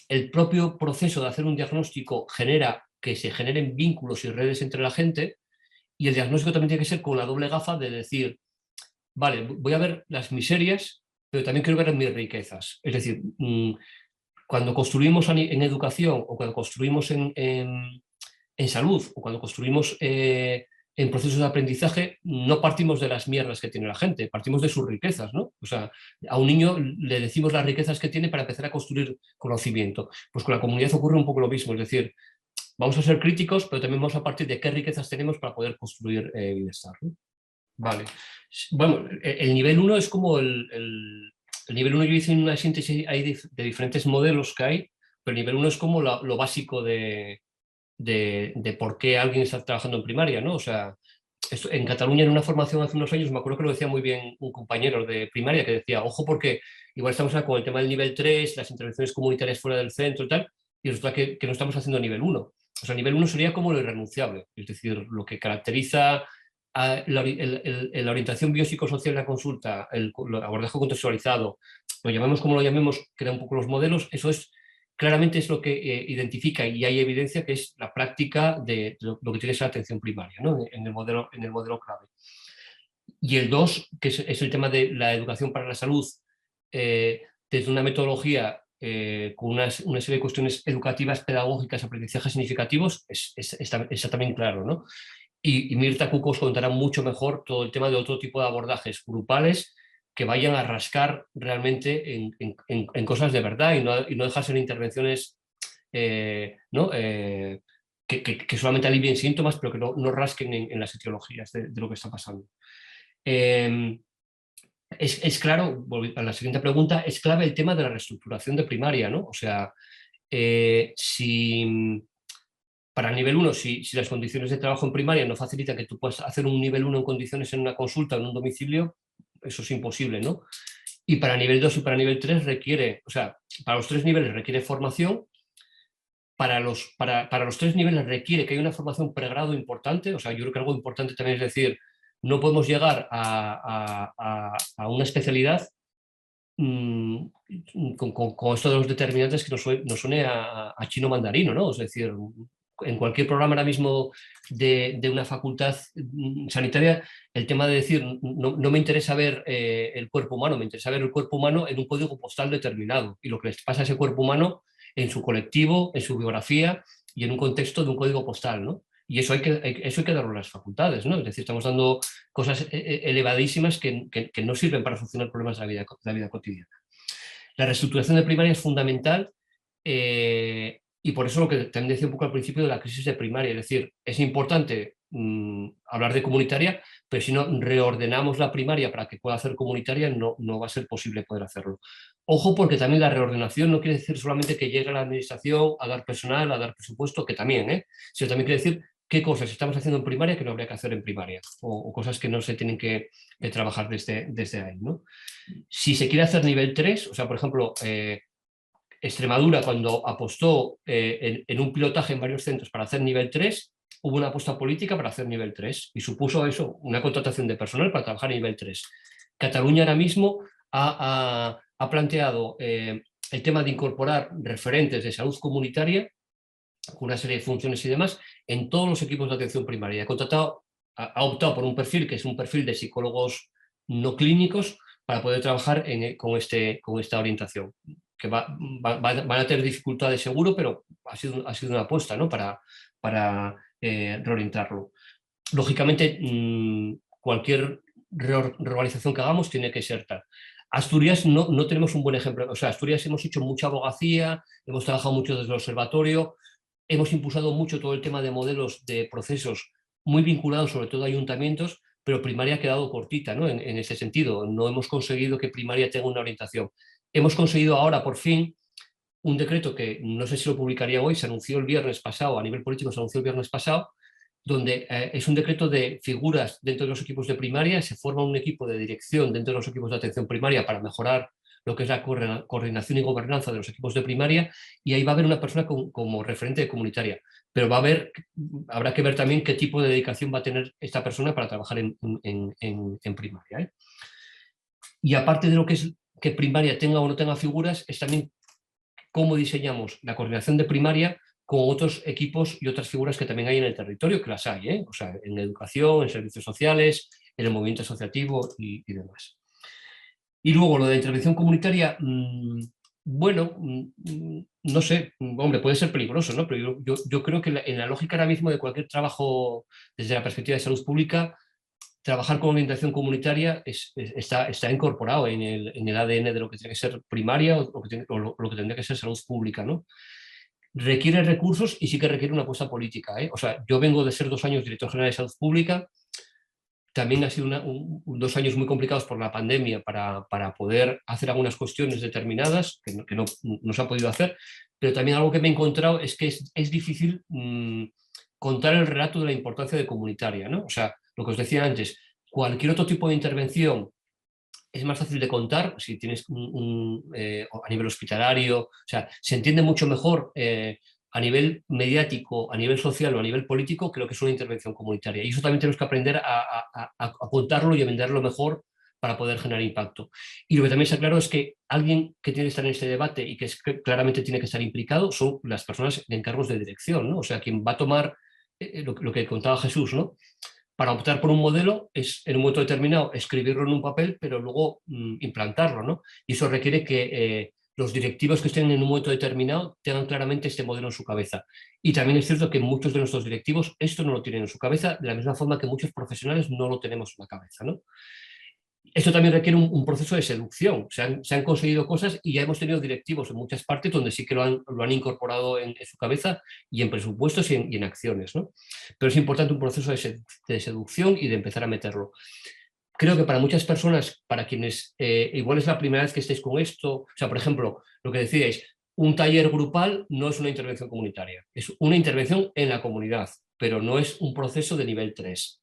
El propio proceso de hacer un diagnóstico genera que se generen vínculos y redes entre la gente, y el diagnóstico también tiene que ser con la doble gafa de decir, vale, voy a ver las miserias, pero también quiero ver mis riquezas. Es decir, cuando construimos en educación o cuando construimos en salud o cuando construimos en procesos de aprendizaje, no partimos de las mierdas que tiene la gente, partimos de sus riquezas, ¿no? O sea, a un niño le decimos las riquezas que tiene para empezar a construir conocimiento. Pues con la comunidad ocurre un poco lo mismo, es decir, vamos a ser críticos, pero también vamos a partir de qué riquezas tenemos para poder construir bienestar, ¿no? Vale. Bueno, el nivel 1 es como el nivel 1, yo hice una síntesis ahí de diferentes modelos que hay, pero el nivel 1 es como lo básico de por qué alguien está trabajando en primaria, ¿no? O sea, en Cataluña en una formación hace unos años, me acuerdo que lo decía muy bien un compañero de primaria, que decía, ojo, porque igual estamos con el tema del nivel 3, las intervenciones comunitarias fuera del centro y tal, y resulta que no estamos haciendo nivel 1. O sea, nivel 1 sería como lo irrenunciable, es decir, lo que caracteriza la orientación biopsicosocial en la consulta, el abordaje contextualizado, lo llamemos como lo llamemos, que da un poco los modelos, eso es claramente es lo que identifica, y hay evidencia que es la práctica de lo que tiene esa atención primaria, ¿no? en el modelo clave. Y el 2, que es el tema de la educación para la salud, desde una metodología con una serie de cuestiones educativas, pedagógicas, aprendizajes significativos, está también claro, ¿no? Y Mirta Cuco os contará mucho mejor todo el tema de otro tipo de abordajes grupales que vayan a rascar realmente en cosas de verdad y no dejarse en intervenciones ¿no? Que solamente alivien síntomas, pero que no rasquen en las etiologías de lo que está pasando. Es claro, a la siguiente pregunta, es clave el tema de la reestructuración de primaria, ¿no? O sea, si para el nivel 1, si las condiciones de trabajo en primaria no facilitan que tú puedas hacer un nivel 1 en condiciones en una consulta o en un domicilio, eso es imposible, ¿no? Y para nivel 2 y para nivel 3 requiere, o sea, para los 3 niveles requiere formación, para los 3 niveles requiere que haya una formación pregrado importante, o sea, yo creo que algo importante también es decir, no podemos llegar a una especialidad con esto de los determinantes que nos suene a chino mandarino, ¿no? Es decir, en cualquier programa ahora mismo de una facultad sanitaria, el tema de decir, no me interesa ver el cuerpo humano, me interesa ver el cuerpo humano en un código postal determinado y lo que les pasa a ese cuerpo humano en su colectivo, en su biografía y en un contexto de un código postal, ¿no? Y eso eso hay que darle las facultades, ¿no? Es decir, estamos dando cosas elevadísimas que no sirven para solucionar problemas de la vida cotidiana. La reestructuración de primaria es fundamental, y por eso lo que también decía un poco al principio de la crisis de primaria, es decir, es importante hablar de comunitaria, pero si no reordenamos la primaria para que pueda hacer comunitaria, no va a ser posible poder hacerlo. Ojo, porque también la reordenación no quiere decir solamente que llegue a la administración a dar personal, a dar presupuesto, que también, sino también quiere decir qué cosas estamos haciendo en primaria que no habría que hacer en primaria, o cosas que no se tienen que trabajar desde ahí, ¿no? Si se quiere hacer nivel 3, o sea, por ejemplo, Extremadura, cuando apostó en un pilotaje en varios centros para hacer nivel 3, hubo una apuesta política para hacer nivel 3 y supuso eso, una contratación de personal para trabajar en nivel 3. Cataluña ahora mismo ha planteado el tema de incorporar referentes de salud comunitaria con una serie de funciones y demás en todos los equipos de atención primaria. Ha optado por un perfil que es un perfil de psicólogos no clínicos para poder trabajar con esta orientación, que van a tener dificultades seguro, pero ha sido una apuesta, ¿no? para reorientarlo. Lógicamente, cualquier reorganización que hagamos tiene que ser tal. Asturias no tenemos un buen ejemplo. O sea, Asturias hemos hecho mucha abogacía, hemos trabajado mucho desde el observatorio, hemos impulsado mucho todo el tema de modelos de procesos muy vinculados sobre todo a ayuntamientos, pero primaria ha quedado cortita, ¿no? En ese sentido. No hemos conseguido que primaria tenga una orientación. Hemos conseguido ahora, por fin, un decreto que no sé si lo publicaría hoy, se anunció el viernes pasado, a nivel político se anunció el viernes pasado, donde es un decreto de figuras dentro de los equipos de primaria, se forma un equipo de dirección dentro de los equipos de atención primaria para mejorar lo que es la coordinación y gobernanza de los equipos de primaria, y ahí va a haber una persona como referente comunitaria, pero habrá que ver también qué tipo de dedicación va a tener esta persona para trabajar en primaria, ¿eh? Y aparte de lo que es que primaria tenga o no tenga figuras, es también cómo diseñamos la coordinación de primaria con otros equipos y otras figuras que también hay en el territorio, que las hay, ¿eh? O sea, en educación, en servicios sociales, en el movimiento asociativo y demás. Y luego lo de intervención comunitaria, bueno, no sé, hombre, puede ser peligroso, ¿no? Pero yo creo que en la lógica ahora mismo de cualquier trabajo desde la perspectiva de salud pública, trabajar con orientación comunitaria está incorporado en el ADN de lo que tiene que ser primaria o lo que tendría que ser salud pública, ¿no? Requiere recursos y sí que requiere una apuesta política, ¿eh? O sea, yo vengo de ser 2 años director general de salud pública, también ha sido 2 años muy complicados por la pandemia para poder hacer algunas cuestiones determinadas que no se ha podido hacer, pero también algo que me he encontrado es que es difícil contar el relato de la importancia de comunitaria, ¿no? O sea, lo que os decía antes, cualquier otro tipo de intervención es más fácil de contar si tienes a nivel hospitalario, o sea, se entiende mucho mejor a nivel mediático, a nivel social o a nivel político que lo que es una intervención comunitaria. Y eso también tenemos que aprender a contarlo y a venderlo mejor para poder generar impacto. Y lo que también está claro es que alguien que tiene que estar en este debate y que claramente tiene que estar implicado son las personas en encargos de dirección, ¿no? O sea, quien va a tomar lo que contaba Jesús, ¿no? Para optar por un modelo es en un momento determinado escribirlo en un papel, pero luego implantarlo, ¿no? Y eso requiere que los directivos que estén en un momento determinado tengan claramente este modelo en su cabeza. Y también es cierto que muchos de nuestros directivos esto no lo tienen en su cabeza, de la misma forma que muchos profesionales no lo tenemos en la cabeza, ¿no? Esto también requiere un proceso de seducción. Se han conseguido cosas y ya hemos tenido directivos en muchas partes donde sí que lo han incorporado en su cabeza y en presupuestos y en acciones, ¿no? Pero es importante un proceso de seducción y de empezar a meterlo. Creo que para muchas personas, para quienes igual es la primera vez que estéis con esto, o sea, por ejemplo, lo que decíais, un taller grupal no es una intervención comunitaria, es una intervención en la comunidad, pero no es un proceso de nivel 3.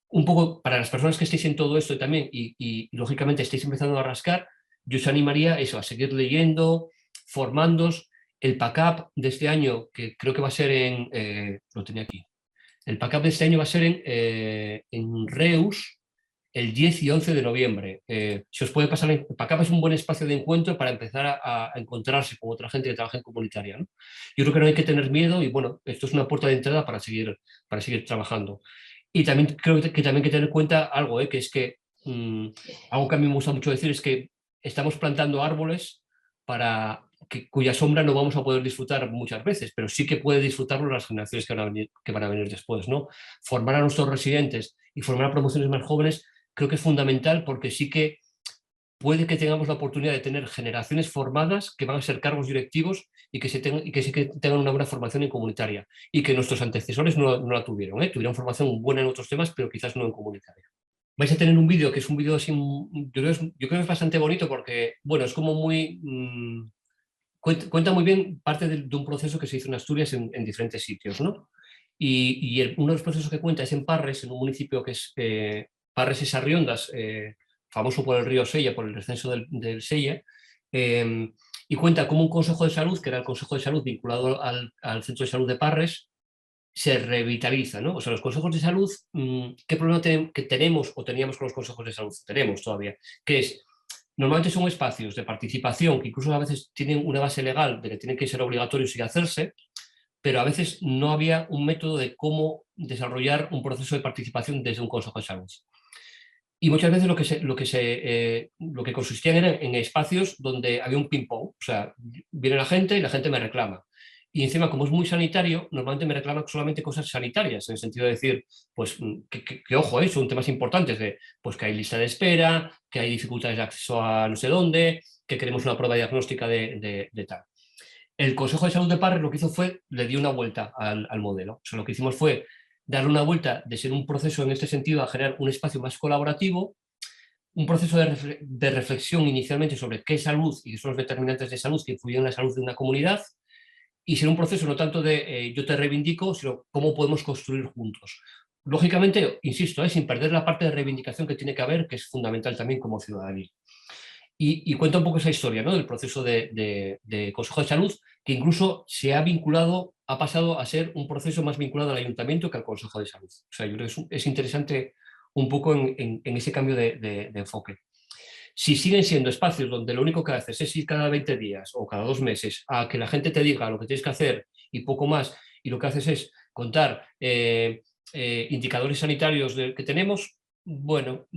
Un poco para las personas que estéis en todo esto también y lógicamente estéis empezando a rascar, yo os animaría eso, a seguir leyendo, formándos. El PACAP de este año, que creo que va a ser lo tenía aquí, el PACAP de este año va a ser en Reus el 10 y 11 de noviembre. Si os puede pasar, el PACAP es un buen espacio de encuentro para empezar a encontrarse con otra gente que trabaja en comunitaria, ¿no? Yo creo que no hay que tener miedo y bueno, esto es una puerta de entrada para seguir trabajando. Y también creo que también hay que tener en cuenta algo, que es que algo que a mí me gusta mucho decir es que estamos plantando árboles para cuya sombra no vamos a poder disfrutar muchas veces, pero sí que puede disfrutarlo las generaciones que van a venir después, ¿no? Formar a nuestros residentes y formar a promociones más jóvenes creo que es fundamental, porque sí que puede que tengamos la oportunidad de tener generaciones formadas que van a ser cargos directivos y que sí que tengan una buena formación en comunitaria, y que nuestros antecesores no la tuvieron, ¿eh? Tuvieron formación buena en otros temas, pero quizás no en comunitaria. Vais a tener un vídeo que es un vídeo así, yo creo que es bastante bonito, porque, bueno, es como muy... cuenta muy bien parte de un proceso que se hizo en Asturias en diferentes sitios, ¿no? Uno de los procesos que cuenta es en Parres, en un municipio que es Parres y Sarriondas, famoso por el río Sella, por el descenso del Sella, eh, y cuenta cómo un consejo de salud, que era el consejo de salud vinculado al centro de salud de Parres, se revitaliza, ¿no? O sea, los consejos de salud, ¿qué problema que tenemos o teníamos con los consejos de salud? Tenemos todavía, que es, normalmente son espacios de participación que incluso a veces tienen una base legal de que tienen que ser obligatorios y hacerse, pero a veces no había un método de cómo desarrollar un proceso de participación desde un consejo de salud. Y muchas veces lo que consistía era en espacios donde había un ping-pong. O sea, viene la gente y la gente me reclama. Y encima, como es muy sanitario, normalmente me reclaman solamente cosas sanitarias, en el sentido de decir, pues, que ojo, son temas importantes, de pues que hay lista de espera, que hay dificultades de acceso a no sé dónde, que queremos una prueba diagnóstica de tal. El Consejo de Salud de Parres lo que hizo fue, le dio una vuelta al modelo. O sea, lo que hicimos fue darle una vuelta de ser un proceso en este sentido a generar un espacio más colaborativo, un proceso de reflexión inicialmente sobre qué es salud y qué son los determinantes de salud que influyen en la salud de una comunidad, y ser un proceso no tanto de yo te reivindico, sino cómo podemos construir juntos. Lógicamente, insisto, sin perder la parte de reivindicación que tiene que haber, que es fundamental también como ciudadanía. Y cuenta un poco esa historia, ¿no? Del proceso de Consejo de Salud, que incluso se ha vinculado, ha pasado a ser un proceso más vinculado al ayuntamiento que al Consejo de Salud. O sea, yo creo que es interesante un poco en ese cambio de enfoque. Si siguen siendo espacios donde lo único que haces es ir cada 20 días o cada 2 meses a que la gente te diga lo que tienes que hacer y poco más, y lo que haces es contar indicadores sanitarios que tenemos, bueno,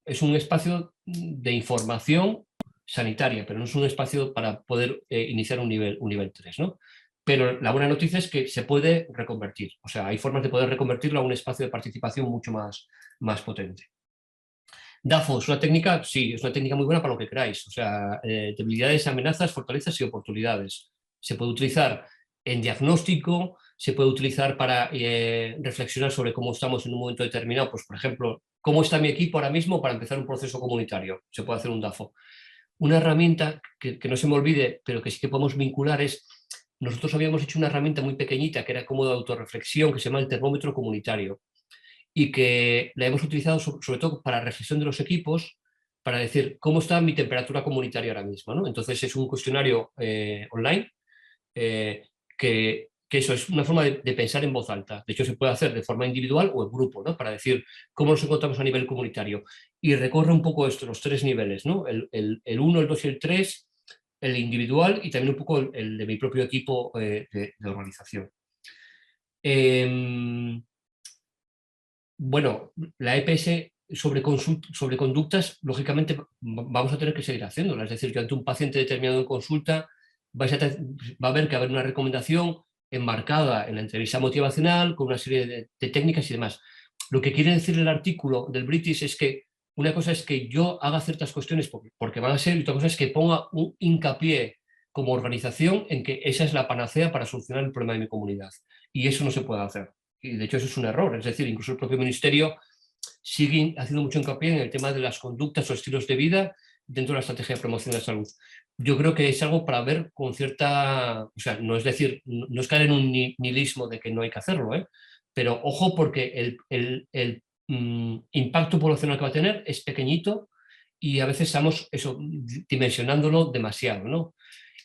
es un espacio de información sanitaria, pero no es un espacio para poder iniciar un nivel 3, ¿no? Pero la buena noticia es que se puede reconvertir. O sea, hay formas de poder reconvertirlo a un espacio de participación mucho más potente. DAFO es una técnica, sí, es una técnica muy buena para lo que queráis. O sea, debilidades, amenazas, fortalezas y oportunidades. Se puede utilizar en diagnóstico, se puede utilizar para reflexionar sobre cómo estamos en un momento determinado. Pues, por ejemplo, ¿cómo está mi equipo ahora mismo para empezar un proceso comunitario? Se puede hacer un DAFO. Una herramienta que no se me olvide, pero que sí que podemos vincular es, nosotros habíamos hecho una herramienta muy pequeñita que era como de autorreflexión, que se llama el termómetro comunitario, y que la hemos utilizado sobre todo para reflexión de los equipos, para decir cómo está mi temperatura comunitaria ahora mismo, ¿no? Entonces es un cuestionario online que eso es una forma de pensar en voz alta. De hecho, se puede hacer de forma individual o en grupo, ¿no? Para decir cómo nos encontramos a nivel comunitario. Y recorre un poco esto, los 3 niveles, ¿no? El 1, el 2 y el 3, el individual y también un poco el de mi propio equipo de organización. Bueno, la EPS sobre conductas, lógicamente vamos a tener que seguir haciéndola. Es decir, que ante un paciente determinado en consulta va a haber que haber una recomendación enmarcada en la entrevista motivacional con una serie de técnicas y demás. Lo que quiere decir el artículo del British es que una cosa es que yo haga ciertas cuestiones porque van a ser, y otra cosa es que ponga un hincapié como organización en que esa es la panacea para solucionar el problema de mi comunidad. Y eso no se puede hacer. Y de hecho eso es un error. Es decir, incluso el propio ministerio sigue haciendo mucho hincapié en el tema de las conductas o estilos de vida dentro de la estrategia de promoción de la salud. Yo creo que es algo para ver con cierta, o sea, no es decir, no es caer en un nihilismo de que no hay que hacerlo, pero ojo, porque el impacto poblacional que va a tener es pequeñito y a veces estamos eso, dimensionándolo demasiado, ¿no?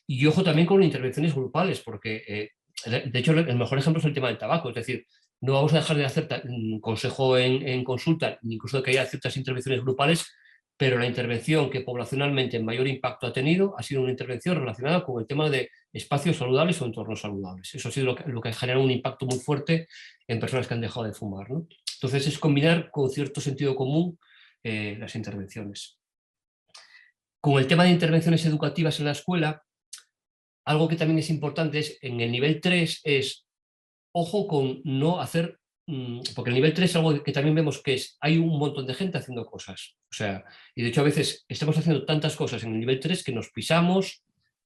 Y ojo también con intervenciones grupales, porque de hecho el mejor ejemplo es el tema del tabaco, es decir, no vamos a dejar de hacer consejo en consulta, incluso de que haya ciertas intervenciones grupales, pero la intervención que poblacionalmente mayor impacto ha tenido ha sido una intervención relacionada con el tema de espacios saludables o entornos saludables. Eso ha sido lo que ha generado un impacto muy fuerte en personas que han dejado de fumar, ¿no? Entonces es combinar con cierto sentido común las intervenciones. Con el tema de intervenciones educativas en la escuela, algo que también es importante es, en el nivel 3 es, ojo con no hacer, porque el nivel 3 es algo que también vemos que es, hay un montón de gente haciendo cosas, o sea, y de hecho a veces estamos haciendo tantas cosas en el nivel 3 que nos pisamos,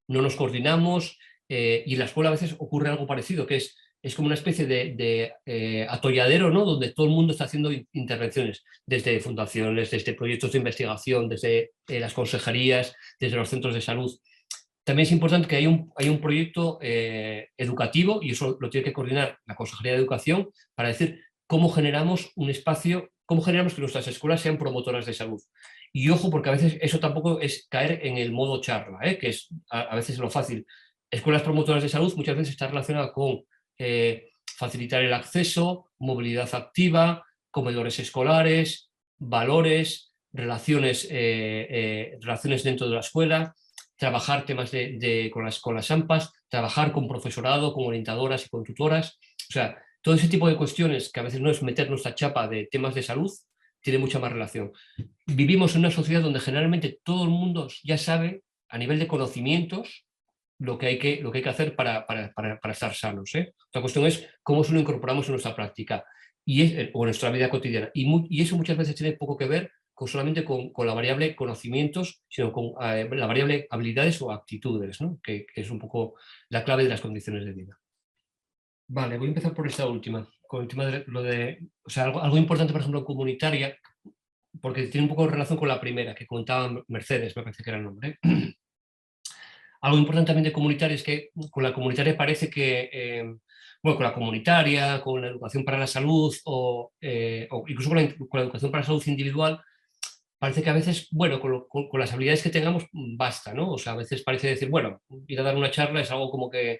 no nos coordinamos, y en la escuela a veces ocurre algo parecido, que es como una especie de atolladero, ¿no? Donde todo el mundo está haciendo intervenciones, desde fundaciones, desde proyectos de investigación, desde las consejerías, desde los centros de salud. También es importante que haya un proyecto educativo, y eso lo tiene que coordinar la Consejería de Educación, para decir cómo generamos un espacio, cómo generamos que nuestras escuelas sean promotoras de salud. Y ojo, porque a veces eso tampoco es caer en el modo charla, que es a veces lo fácil. Escuelas promotoras de salud muchas veces está relacionada con facilitar el acceso, movilidad activa, comedores escolares, valores, relaciones dentro de la escuela, trabajar temas con las AMPAs, trabajar con profesorado, con orientadoras y con tutoras. O sea, todo ese tipo de cuestiones que a veces no es meter nuestra chapa de temas de salud, tiene mucha más relación. Vivimos en una sociedad donde generalmente todo el mundo ya sabe, a nivel de conocimientos, lo que hay que hacer para estar sanos. Otra cuestión es cómo eso lo incorporamos en nuestra práctica o en nuestra vida cotidiana. Y eso muchas veces tiene poco que ver solamente con la variable conocimientos, sino con la variable habilidades o actitudes, ¿no? Que es un poco la clave de las condiciones de vida. Vale, voy a empezar por esta última, con el tema de lo de, o sea, algo importante, por ejemplo, comunitaria, porque tiene un poco de relación con la primera, que contaba Mercedes, me parece que era el nombre. Algo importante también de comunitaria es que con la comunitaria parece que, bueno, con la comunitaria, con la educación para la salud o incluso con la educación para la salud individual, parece que a veces, bueno, con las habilidades que tengamos basta, ¿no? O sea, a veces parece decir, bueno, ir a dar una charla es algo como que,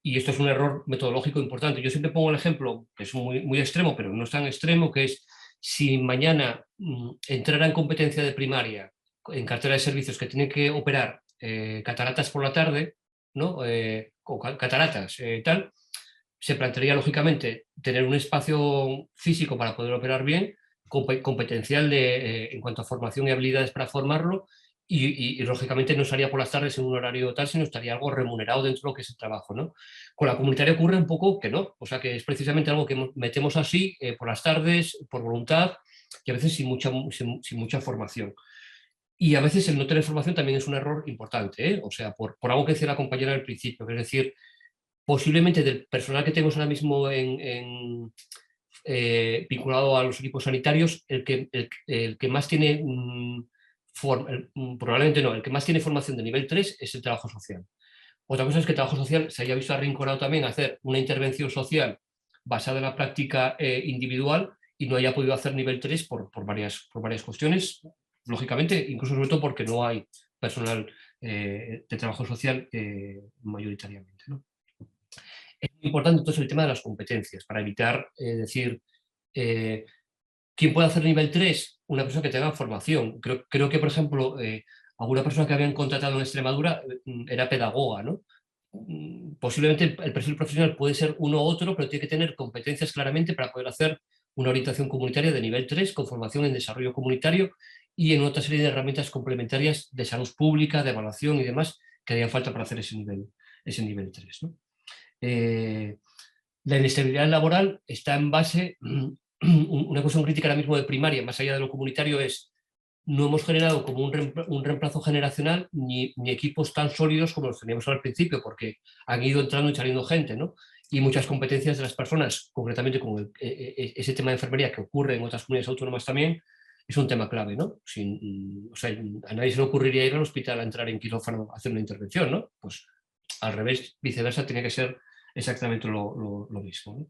y esto es un error metodológico importante. Yo siempre pongo el ejemplo, que es muy extremo, pero no es tan extremo, que es si mañana entrara en competencia de primaria, en cartera de servicios, que tiene que operar cataratas por la tarde, ¿no? O cataratas, tal, se plantearía lógicamente tener un espacio físico para poder operar bien, competencial en cuanto a formación y habilidades para formarlo, lógicamente no estaría por las tardes en un horario tal, sino estaría algo remunerado dentro de lo que es el trabajo, ¿no? Con la comunitaria ocurre un poco que no, o sea que es precisamente algo que metemos así por las tardes, por voluntad, y a veces sin mucha formación. Y a veces el no tener formación también es un error importante, ¿eh? O sea, por algo que decía la compañera al principio, es decir, posiblemente del personal que tenemos ahora mismo vinculado a los equipos sanitarios, el que más tiene, probablemente no, el que más tiene formación de nivel 3 es el trabajo social. Otra cosa es que el trabajo social se haya visto arrinconado también a hacer una intervención social basada en la práctica individual y no haya podido hacer nivel 3 por varias cuestiones, lógicamente, incluso sobre todo porque no hay personal de trabajo social mayoritariamente, ¿no? Es muy importante entonces el tema de las competencias, para evitar decir, eh, ¿quién puede hacer nivel 3? Una persona que tenga formación. Creo que, por ejemplo, alguna persona que habían contratado en Extremadura era pedagoga, ¿no? Posiblemente el perfil profesional puede ser uno u otro, pero tiene que tener competencias claramente para poder hacer una orientación comunitaria de nivel 3 con formación en desarrollo comunitario y en otra serie de herramientas complementarias de salud pública, de evaluación y demás que harían falta para hacer ese nivel 3, ¿no? La inestabilidad laboral está en base, una cuestión crítica ahora mismo de primaria, más allá de lo comunitario, es no hemos generado como un reemplazo generacional ni equipos tan sólidos como los teníamos al principio, porque han ido entrando y saliendo gente, ¿no? Y muchas competencias de las personas, concretamente con ese tema de enfermería que ocurre en otras comunidades autónomas también, es un tema clave, ¿no? O sea, a nadie se le ocurriría ir al hospital a entrar en quirófano a hacer una intervención, ¿no? Pues al revés, viceversa, tiene que ser exactamente lo mismo, ¿no?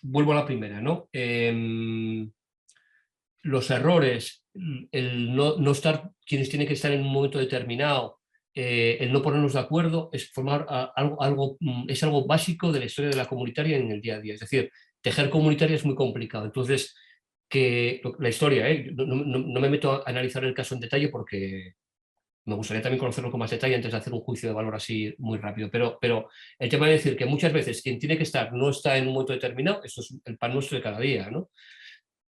Vuelvo a la primera, ¿no? Los errores, el no estar, quienes tienen que estar en un momento determinado, el no ponernos de acuerdo, es formar es algo básico de la historia de la comunitaria en el día a día. Es decir, tejer comunitaria es muy complicado. Entonces, la historia, no me meto a analizar el caso en detalle porque me gustaría también conocerlo con más detalle antes de hacer un juicio de valor así muy rápido, pero el tema de decir que muchas veces quien tiene que estar no está en un momento determinado, eso es el pan nuestro de cada día, ¿no?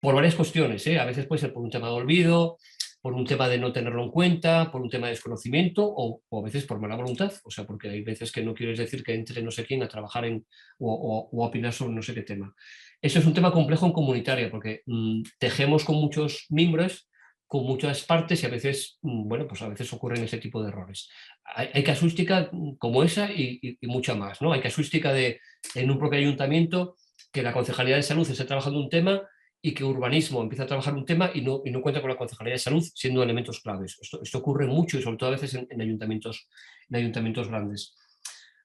Por varias cuestiones, ¿eh? A veces puede ser por un tema de olvido, por un tema de no tenerlo en cuenta, por un tema de desconocimiento o a veces por mala voluntad, o sea, porque hay veces que no quieres decir que entre no sé quién a trabajar o a opinar sobre no sé qué tema. Eso es un tema complejo en comunitaria, porque tejemos con muchos miembros, con muchas partes y a veces, bueno, pues a veces ocurren ese tipo de errores. Hay casuística como esa y mucha más, ¿no? Hay casuística en un propio ayuntamiento que la Concejalía de Salud esté trabajando un tema y que urbanismo empieza a trabajar un tema y no cuenta con la Concejalía de Salud siendo elementos claves. Esto ocurre mucho y sobre todo a veces en ayuntamientos grandes.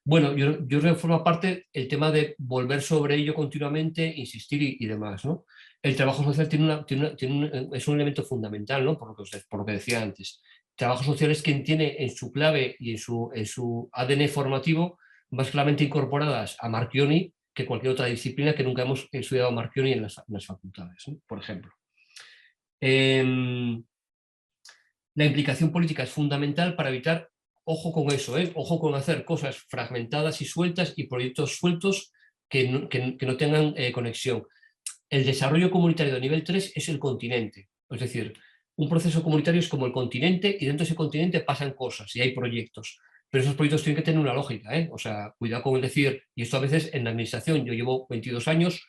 Bueno, yo reformo parte el tema de volver sobre ello continuamente, insistir y demás, ¿no? El trabajo social es un elemento fundamental, ¿no? Por lo que decía antes. Trabajo social es quien tiene en su clave y en su ADN formativo más claramente incorporadas a Marchionni que cualquier otra disciplina que nunca hemos estudiado Marchionni en las facultades, ¿no? Por ejemplo. La implicación política es fundamental para evitar, ojo con eso, ojo con hacer cosas fragmentadas y sueltas y proyectos sueltos que no tengan conexión. El desarrollo comunitario de nivel 3 es el continente, es decir, un proceso comunitario es como el continente y dentro de ese continente pasan cosas y hay proyectos, pero esos proyectos tienen que tener una lógica, o sea, cuidado con el decir, y esto a veces en la administración, yo llevo 22 años,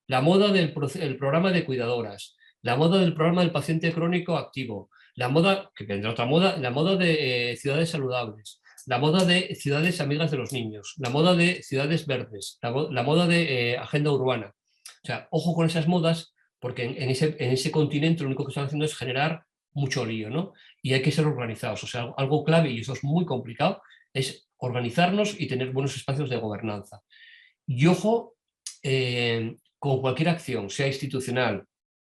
la moda del el programa de cuidadoras, la moda del programa del paciente crónico activo, la moda, que vendrá otra moda, la moda de ciudades saludables, la moda de ciudades amigas de los niños, la moda de ciudades verdes, la moda de agenda urbana. O sea, ojo con esas modas, porque en ese continente lo único que están haciendo es generar mucho lío, ¿no? Y hay que ser organizados. O sea, algo clave, y eso es muy complicado, es organizarnos y tener buenos espacios de gobernanza. Y ojo con cualquier acción, sea institucional,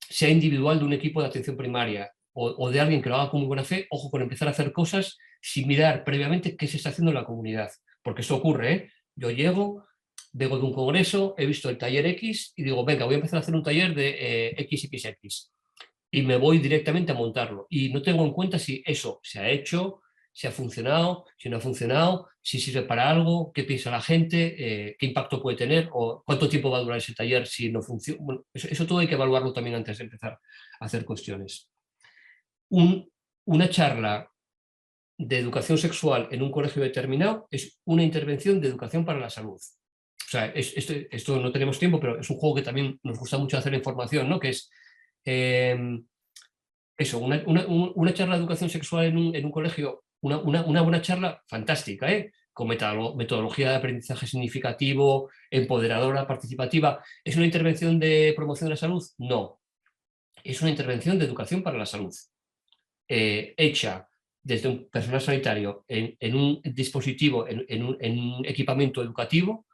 sea individual de un equipo de atención primaria o de alguien que lo haga con muy buena fe, ojo con empezar a hacer cosas sin mirar previamente qué se está haciendo en la comunidad. Porque eso ocurre, ¿eh? Yo llego, vengo de un congreso, he visto el taller X y digo, venga, voy a empezar a hacer un taller de XXX. Y me voy directamente a montarlo. Y no tengo en cuenta si eso se ha hecho, si ha funcionado, si no ha funcionado, si sirve para algo, qué piensa la gente, qué impacto puede tener o cuánto tiempo va a durar ese taller si no funciona. Bueno, eso todo hay que evaluarlo también antes de empezar a hacer cuestiones. Una charla de educación sexual en un colegio determinado es una intervención de educación para la salud. O sea, esto no tenemos tiempo, pero es un juego que también nos gusta mucho hacer en formación, ¿no? Que es eso, una charla de educación sexual en un colegio, una buena charla fantástica, con metodología de aprendizaje significativo, empoderadora, participativa. ¿Es una intervención de promoción de la salud? No. Es una intervención de educación para la salud, hecha desde un personal sanitario en un dispositivo, en un equipamiento educativo,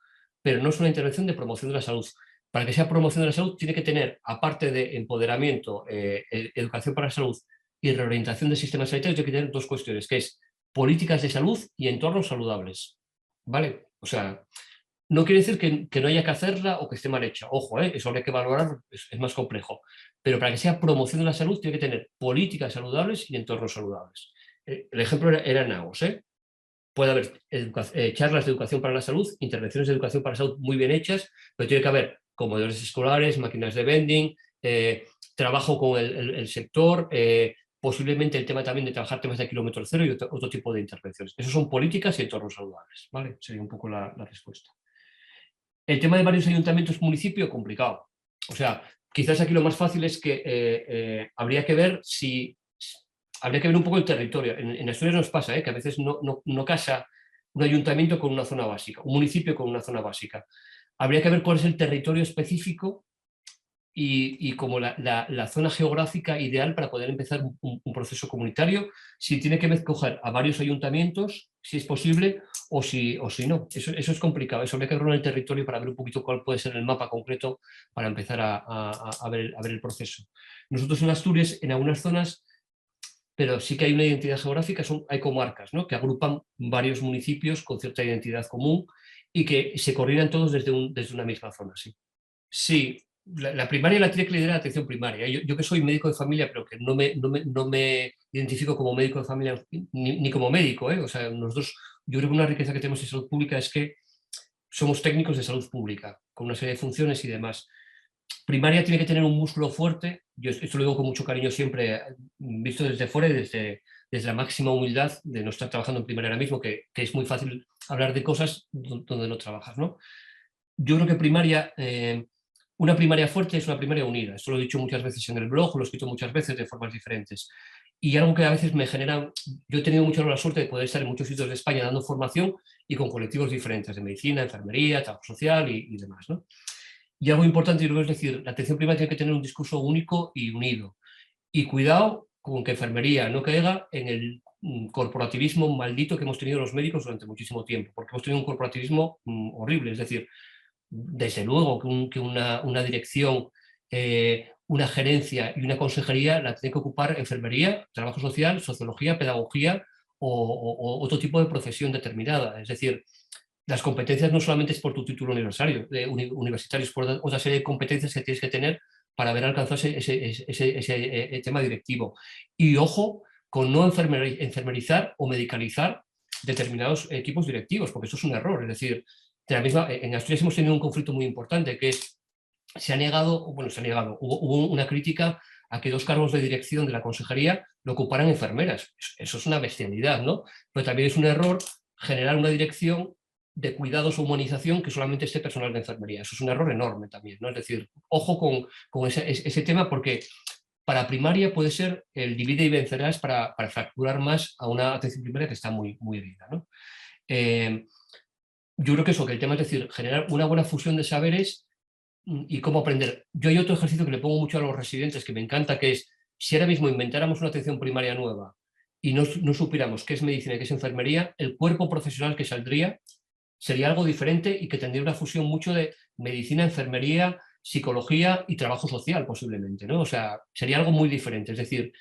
pero no es una intervención de promoción de la salud. Para que sea promoción de la salud tiene que tener, aparte de empoderamiento, educación para la salud y reorientación del sistema sanitario, tiene que tener dos cuestiones, que es políticas de salud y entornos saludables. ¿Vale? O sea, no quiere decir que no haya que hacerla o que esté mal hecha. Ojo, eso habría que valorar, es más complejo. Pero para que sea promoción de la salud tiene que tener políticas saludables y entornos saludables. El ejemplo era Naos, Puede haber charlas de educación para la salud, intervenciones de educación para la salud muy bien hechas, pero tiene que haber comedores escolares, máquinas de vending, trabajo con el sector, posiblemente el tema también de trabajar temas de kilómetro cero y otro tipo de intervenciones. Eso son políticas y entornos saludables, ¿vale? Sería un poco la respuesta. El tema de varios ayuntamientos municipio, complicado. O sea, quizás aquí lo más fácil es que habría que ver un poco el territorio. En Asturias nos pasa que a veces no casa un ayuntamiento con una zona básica, un municipio con una zona básica. Habría que ver cuál es el territorio específico y como la zona geográfica ideal para poder empezar un proceso comunitario, si tiene que coger a varios ayuntamientos, si es posible, o si no. Eso es complicado, eso habría que ver en el territorio para ver un poquito cuál puede ser el mapa concreto para empezar a ver el proceso. Nosotros en Asturias, en algunas zonas, pero sí que hay una identidad geográfica, hay comarcas, ¿no? Que agrupan varios municipios con cierta identidad común y que se coordinan todos desde una misma zona, sí. Sí, la primaria la tiene que liderar la atención primaria. Yo que soy médico de familia, pero que no me identifico como médico de familia ni como médico, O sea, nosotros, yo creo que una riqueza que tenemos en salud pública es que somos técnicos de salud pública, con una serie de funciones y demás. primaria tiene que tener un músculo fuerte, yo esto lo digo con mucho cariño siempre, visto desde fuera y desde la máxima humildad de no estar trabajando en primaria ahora mismo, que es muy fácil hablar de cosas donde no trabajas, ¿no? Yo creo que una primaria fuerte es una primaria unida. Esto lo he dicho muchas veces en el blog, lo he escrito muchas veces de formas diferentes. Y algo que a veces me genera, yo he tenido mucha la suerte de poder estar en muchos sitios de España dando formación y con colectivos diferentes de medicina, enfermería, trabajo social y demás, ¿no? Y algo importante, yo creo, es decir, la atención primaria tiene que tener un discurso único y unido. Y cuidado con que enfermería no caiga en el corporativismo maldito que hemos tenido los médicos durante muchísimo tiempo, porque hemos tenido un corporativismo horrible, es decir, desde luego que una dirección, una gerencia y una consejería la tiene que ocupar enfermería, trabajo social, sociología, pedagogía o otro tipo de profesión determinada. Es decir, las competencias no solamente es por tu título universitario, es por otra serie de competencias que tienes que tener para haber alcanzado ese tema directivo. Y ojo con no enfermerizar o medicalizar determinados equipos directivos, porque eso es un error. Es decir, en Asturias hemos tenido un conflicto muy importante, que es, hubo una crítica a que 2 cargos de dirección de la consejería lo ocuparan enfermeras. Eso es una bestialidad, ¿no? Pero también es un error generar una dirección de cuidados o humanización que solamente esté personal de enfermería. Eso es un error enorme también, ¿no? Es decir, ojo con ese tema, porque para primaria puede ser el divide y vencerás para fracturar más a una atención primaria que está muy, muy herida, ¿no? Yo creo que eso, que el tema es decir, generar una buena fusión de saberes y cómo aprender. Yo hay otro ejercicio que le pongo mucho a los residentes que me encanta, que es, si ahora mismo inventáramos una atención primaria nueva y no supiéramos qué es medicina y qué es enfermería, el cuerpo profesional que saldría sería algo diferente y que tendría una fusión mucho de medicina, enfermería, psicología y trabajo social posiblemente, ¿no? O sea, sería algo muy diferente. Es decir,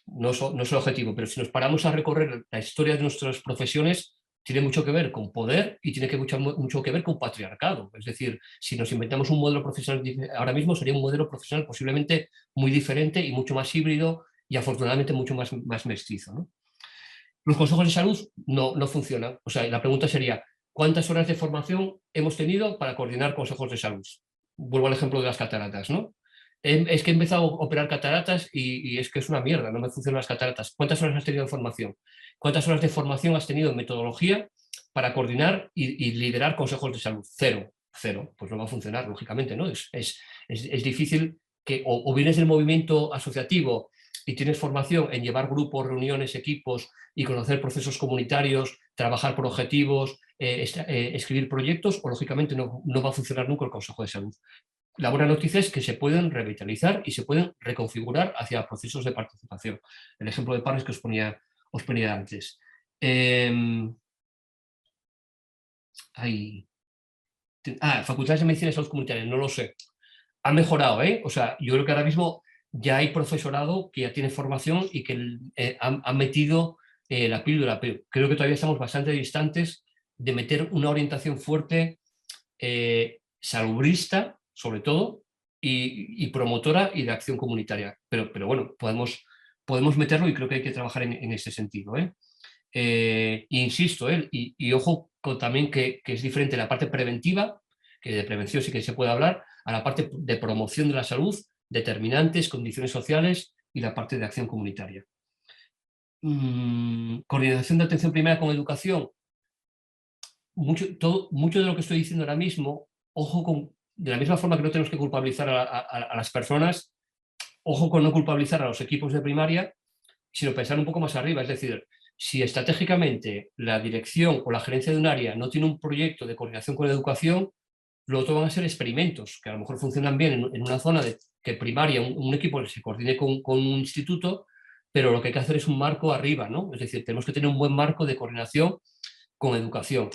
no es el objetivo, pero si nos paramos a recorrer la historia de nuestras profesiones, tiene mucho que ver con poder y tiene mucho que ver con patriarcado. Es decir, si nos inventamos un modelo profesional ahora mismo, sería un modelo profesional posiblemente muy diferente y mucho más híbrido y afortunadamente mucho más mestizo, ¿no? Los consejos de salud no funcionan. O sea, la pregunta sería, ¿cuántas horas de formación hemos tenido para coordinar consejos de salud? Vuelvo al ejemplo de las cataratas, ¿no? Es que he empezado a operar cataratas y es que es una mierda, no me funcionan las cataratas. ¿Cuántas horas has tenido de formación? ¿Cuántas horas de formación has tenido en metodología para coordinar y liderar consejos de salud? Cero, cero. Pues no va a funcionar, lógicamente, ¿no? Es difícil que o vienes del movimiento asociativo y tienes formación en llevar grupos, reuniones, equipos y conocer procesos comunitarios, trabajar por objetivos, escribir proyectos, o lógicamente no va a funcionar nunca el Consejo de Salud. La buena noticia es que se pueden revitalizar y se pueden reconfigurar hacia procesos de participación. El ejemplo de pares que os ponía antes. Facultades de Medicina y Salud Comunitaria, no lo sé. Ha mejorado, ¿eh? O sea, yo creo que ahora mismo ya hay profesorado que ya tiene formación y que ha metido la píldora, pero creo que todavía estamos bastante distantes de meter una orientación fuerte, salubrista, sobre todo, y promotora y de acción comunitaria. Pero bueno, podemos meterlo y creo que hay que trabajar en ese sentido, ¿eh? Insisto, y ojo también que es diferente la parte preventiva, que de prevención sí que se puede hablar, a la parte de promoción de la salud, determinantes, condiciones sociales y la parte de acción comunitaria. Coordinación de atención primaria con educación. Mucho de lo que estoy diciendo ahora mismo, ojo de la misma forma que no tenemos que culpabilizar a las personas, ojo con no culpabilizar a los equipos de primaria, sino pensar un poco más arriba. Es decir, si estratégicamente la dirección o la gerencia de un área no tiene un proyecto de coordinación con la educación, lo otro van a ser experimentos, que a lo mejor funcionan bien en una zona de que primaria, un equipo se coordine con un instituto, pero lo que hay que hacer es un marco arriba, ¿no? Es decir, tenemos que tener un buen marco de coordinación con educación.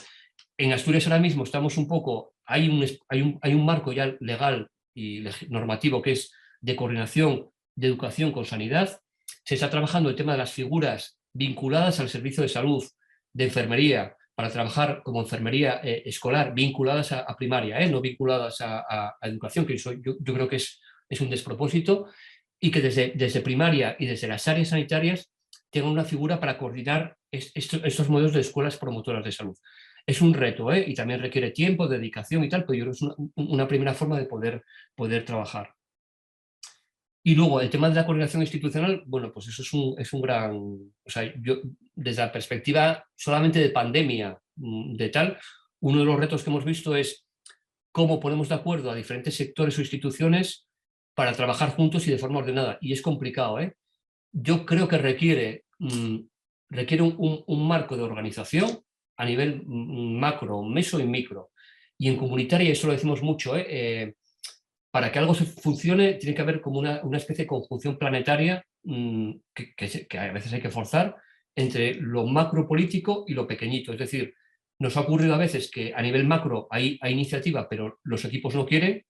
En Asturias ahora mismo estamos un poco, hay un marco ya legal y normativo que es de coordinación de educación con sanidad. Se está trabajando el tema de las figuras vinculadas al servicio de salud, de enfermería, para trabajar como enfermería escolar, vinculadas a primaria, no vinculadas a educación, que eso yo creo que es un despropósito, y que desde primaria y desde las áreas sanitarias tengan una figura para coordinar estos modelos de escuelas promotoras de salud. Es un reto, y también requiere tiempo, dedicación y tal, pero yo creo que es una primera forma de poder trabajar. Y luego el tema de la coordinación institucional, bueno, pues eso es un gran, o sea, yo desde la perspectiva solamente de pandemia, de tal, uno de los retos que hemos visto es cómo ponemos de acuerdo a diferentes sectores o instituciones para trabajar juntos y de forma ordenada. Y es complicado, ¿eh? Yo creo que requiere un marco de organización a nivel macro, meso y micro. Y en comunitaria, eso lo decimos mucho, para que algo funcione tiene que haber como una especie de conjunción planetaria que a veces hay que forzar entre lo macro político y lo pequeñito. Es decir, nos ha ocurrido a veces que a nivel macro hay iniciativa, pero los equipos no quieren,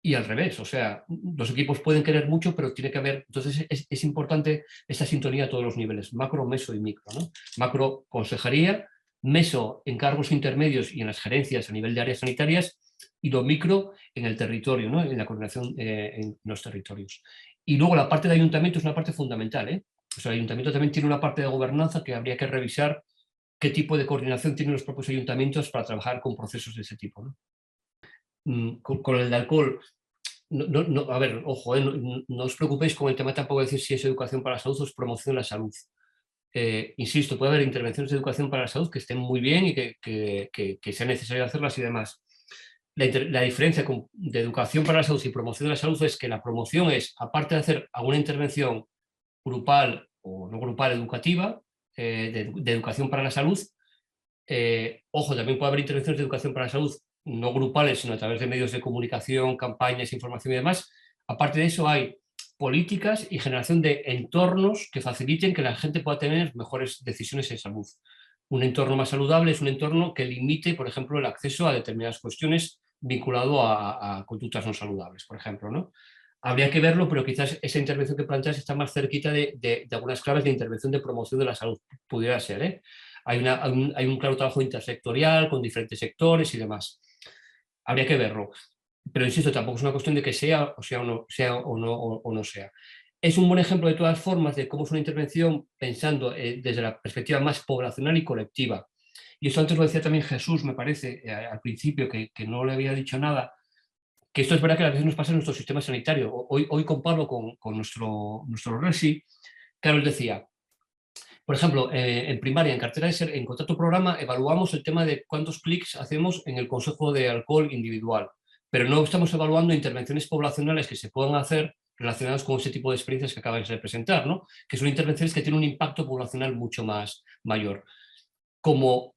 y al revés. O sea, los equipos pueden querer mucho, pero tiene que haber... Entonces es importante esta sintonía a todos los niveles, macro, meso y micro, ¿no? Macro, consejería; meso, encargos intermedios y en las gerencias a nivel de áreas sanitarias; y lo micro en el territorio, ¿no? En la coordinación en los territorios. Y luego la parte de ayuntamiento es una parte fundamental, ¿eh? O sea, el ayuntamiento también tiene una parte de gobernanza que habría que revisar qué tipo de coordinación tienen los propios ayuntamientos para trabajar con procesos de ese tipo, ¿no? Con el de alcohol, a ver, ojo, no os preocupéis con el tema tampoco de decir si es educación para la salud o es promoción de la salud. Insisto, puede haber intervenciones de educación para la salud que estén muy bien y que sea necesario hacerlas y demás. La diferencia de educación para la salud y promoción de la salud es que la promoción es, aparte de hacer alguna intervención grupal o no grupal educativa, de educación para la salud, ojo, también puede haber intervenciones de educación para la salud no grupales, sino a través de medios de comunicación, campañas, información y demás. Aparte de eso, hay políticas y generación de entornos que faciliten que la gente pueda tener mejores decisiones en salud. Un entorno más saludable es un entorno que limite, por ejemplo, el acceso a determinadas cuestiones vinculado a conductas no saludables, por ejemplo, ¿no? Habría que verlo, pero quizás esa intervención que planteas está más cerquita de algunas claves de intervención de promoción de la salud. Pudiera ser, ¿eh? Hay un claro trabajo intersectorial con diferentes sectores y demás. Habría que verlo. Pero insisto, tampoco es una cuestión de que sea o no sea. Es un buen ejemplo de todas formas de cómo es una intervención pensando desde la perspectiva más poblacional y colectiva. Y eso antes lo decía también Jesús, me parece, al principio, que no le había dicho nada, que esto es verdad que a veces nos pasa en nuestro sistema sanitario. Hoy con Pablo, con nuestro RESI, claro, él decía, por ejemplo, en primaria, en cartera de ser, en contrato programa, evaluamos el tema de cuántos clics hacemos en el consejo de alcohol individual, pero no estamos evaluando intervenciones poblacionales que se puedan hacer relacionadas con ese tipo de experiencias que acabáis de presentar, ¿no? Que son intervenciones que tienen un impacto poblacional mucho más mayor. Como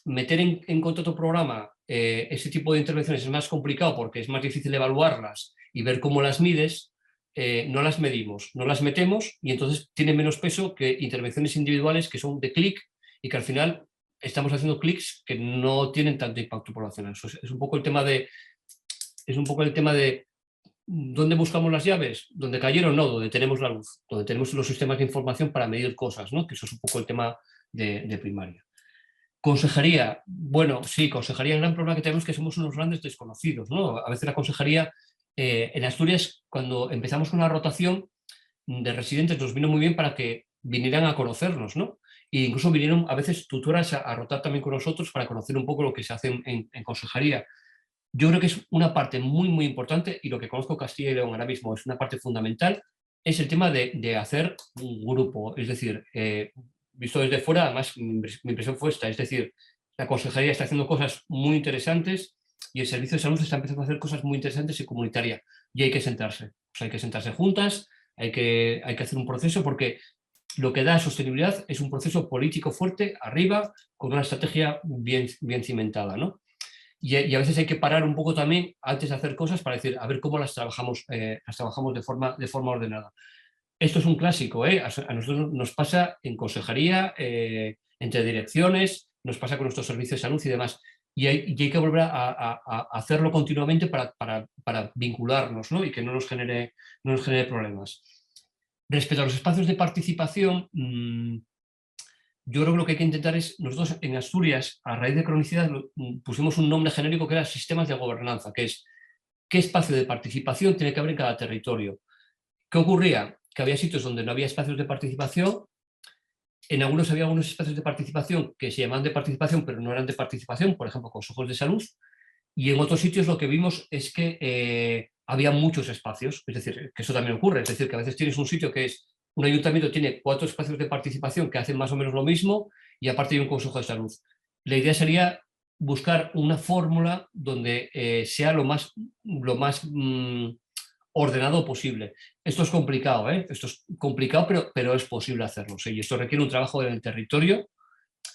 meter en contrato programa ese tipo de intervenciones es más complicado porque es más difícil evaluarlas y ver cómo las mides, no las medimos, no las metemos y entonces tienen menos peso que intervenciones individuales que son de clic y que al final estamos haciendo clics que no tienen tanto impacto poblacional. Eso es un poco el tema de ¿dónde buscamos las llaves? ¿Dónde cayeron? No, donde tenemos la luz, donde tenemos los sistemas de información para medir cosas, ¿no? Que eso es un poco el tema de primaria. Consejería, bueno, sí, consejería, el gran problema que tenemos es que somos unos grandes desconocidos, ¿no? A veces la consejería, en Asturias, cuando empezamos con la rotación de residentes, nos vino muy bien para que vinieran a conocernos, ¿no? E incluso vinieron a veces tutoras a rotar también con nosotros para conocer un poco lo que se hace en consejería. Yo creo que es una parte muy importante, y lo que conozco Castilla y León ahora mismo es una parte fundamental, es el tema de hacer un grupo. Es decir, visto desde fuera, además mi impresión fue esta, es decir, la consejería está haciendo cosas muy interesantes y el servicio de salud está empezando a hacer cosas muy interesantes y comunitaria, y hay que sentarse. O sea, hay que sentarse juntas, hay que hacer un proceso, porque lo que da sostenibilidad es un proceso político fuerte, arriba, con una estrategia bien cimentada, ¿no? Y a veces hay que parar un poco también antes de hacer cosas para decir, a ver cómo las trabajamos de forma ordenada. Esto es un clásico, ¿eh? A nosotros nos pasa en consejería, entre direcciones, nos pasa con nuestros servicios de salud y demás. Y hay que volver a hacerlo continuamente para vincularnos, ¿no? Y que no nos genere problemas. Respecto a los espacios de participación, yo creo que lo que hay que intentar es, nosotros en Asturias, a raíz de cronicidad, pusimos un nombre genérico que era sistemas de gobernanza, que es qué espacio de participación tiene que haber en cada territorio. ¿Qué ocurría? Que había sitios donde no había espacios de participación En algunos había algunos espacios de participación que se llamaban de participación, pero no eran de participación, por ejemplo, consejos de salud, y en otros sitios lo que vimos es que había muchos espacios, es decir, que eso también ocurre, es decir, que a veces tienes un sitio que es, un ayuntamiento tiene 4 espacios de participación que hacen más o menos lo mismo y aparte hay un consejo de salud. La idea sería buscar una fórmula donde sea lo más ordenado posible. Esto es complicado, ¿eh? Esto es complicado, pero es posible hacerlo. ¿Sí? Y esto requiere un trabajo en el territorio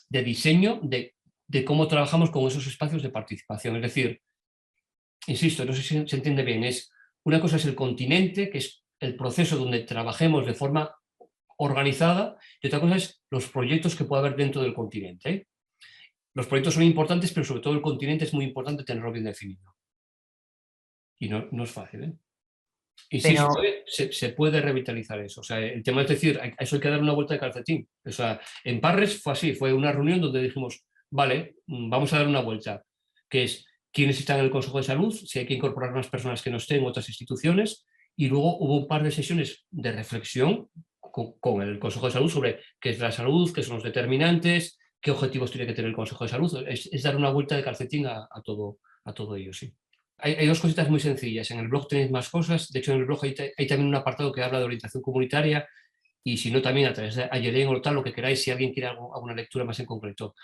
de diseño de cómo trabajamos con esos espacios de participación. Es decir, insisto, no sé si se entiende bien, una cosa es el continente, que es el proceso donde trabajemos de forma organizada, y otra cosa es los proyectos que puede haber dentro del continente. ¿Eh? Los proyectos son importantes, pero sobre todo el continente es muy importante tenerlo bien definido. Y no es fácil. ¿Eh? Pero, Insisto, se puede revitalizar eso. O sea, el tema es decir, a eso hay que dar una vuelta de calcetín. O sea, en Parres fue así, fue una reunión donde dijimos, vale, vamos a dar una vuelta, que es quiénes están en el Consejo de Salud, si hay que incorporar más personas que no estén en otras instituciones, y luego hubo un par de sesiones de reflexión con el Consejo de Salud sobre qué es la salud, qué son los determinantes, qué objetivos tiene que tener el Consejo de Salud. Es dar una vuelta de calcetín a todo ello, sí. Hay 2 cositas muy sencillas. En el blog tenéis más cosas. De hecho, en el blog hay también un apartado que habla de orientación comunitaria y si no, también a través de Ayelen o tal, lo que queráis, si alguien quiere alguna lectura más en concreto.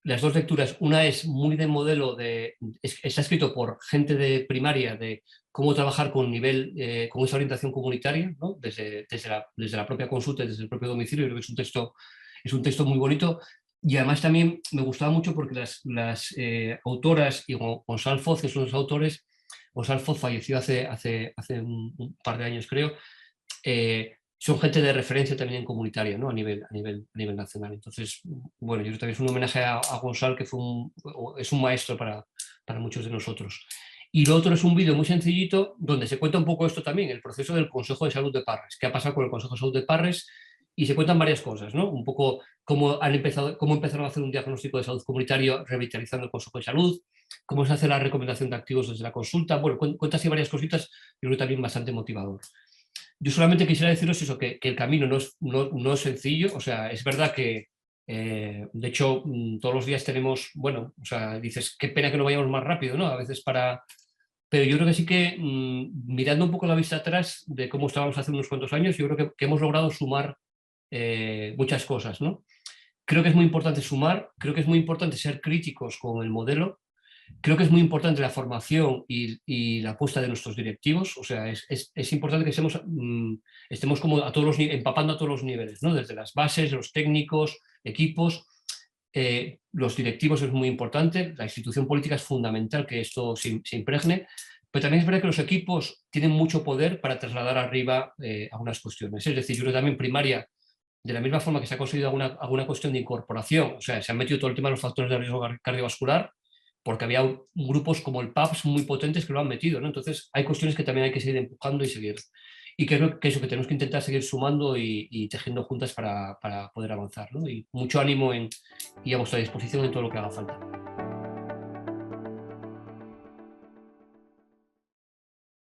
Las 2 lecturas, una es muy de modelo, está escrito por gente de primaria, de cómo trabajar con esa orientación comunitaria, ¿no? desde la propia consulta, desde el propio domicilio. Creo que es un texto muy bonito. Y además también me gustaba mucho porque las autoras y Gonzalo Foz, que son los autores, Gonzalo Foz falleció hace un par de años, creo, son gente de referencia también en comunitaria, ¿no? A nivel nacional. Entonces, bueno, yo creo que también es un homenaje a Gonzalo, que es un maestro para muchos de nosotros. Y lo otro es un vídeo muy sencillito donde se cuenta un poco esto también, el proceso del Consejo de Salud de Parres, qué ha pasado con el Consejo de Salud de Parres, y se cuentan varias cosas, ¿no? Un poco cómo empezaron a hacer un diagnóstico de salud comunitario revitalizando el Consejo de Salud, cómo se hace la recomendación de activos desde la consulta. Bueno, cuenta así varias cositas, yo creo también bastante motivador. Yo solamente quisiera deciros eso, que el camino no es sencillo, o sea, es verdad que, de hecho, todos los días tenemos, bueno, o sea, dices, qué pena que no vayamos más rápido, ¿no? A veces pero yo creo que sí que, mirando un poco la vista atrás de cómo estábamos hace unos cuantos años, yo creo que hemos logrado sumar muchas cosas, ¿no? Creo que es muy importante sumar, creo que es muy importante ser críticos con el modelo. Creo que es muy importante la formación y la apuesta de nuestros directivos, o sea, es importante que estemos como empapando a todos los niveles, ¿no? Desde las bases, los técnicos, equipos, los directivos es muy importante, la institución política es fundamental que esto se impregne, pero también es verdad que los equipos tienen mucho poder para trasladar arriba algunas cuestiones. Es decir, yo creo que también primaria, de la misma forma que se ha conseguido alguna cuestión de incorporación, o sea, se han metido todo el tema de los factores de riesgo cardiovascular, porque había grupos como el PAPS muy potentes que lo han metido, ¿no? Entonces, hay cuestiones que también hay que seguir empujando y seguir. Y creo que eso, que tenemos que intentar seguir sumando y tejiendo juntas para poder avanzar, ¿no? Y mucho ánimo y a vuestra disposición en todo lo que haga falta.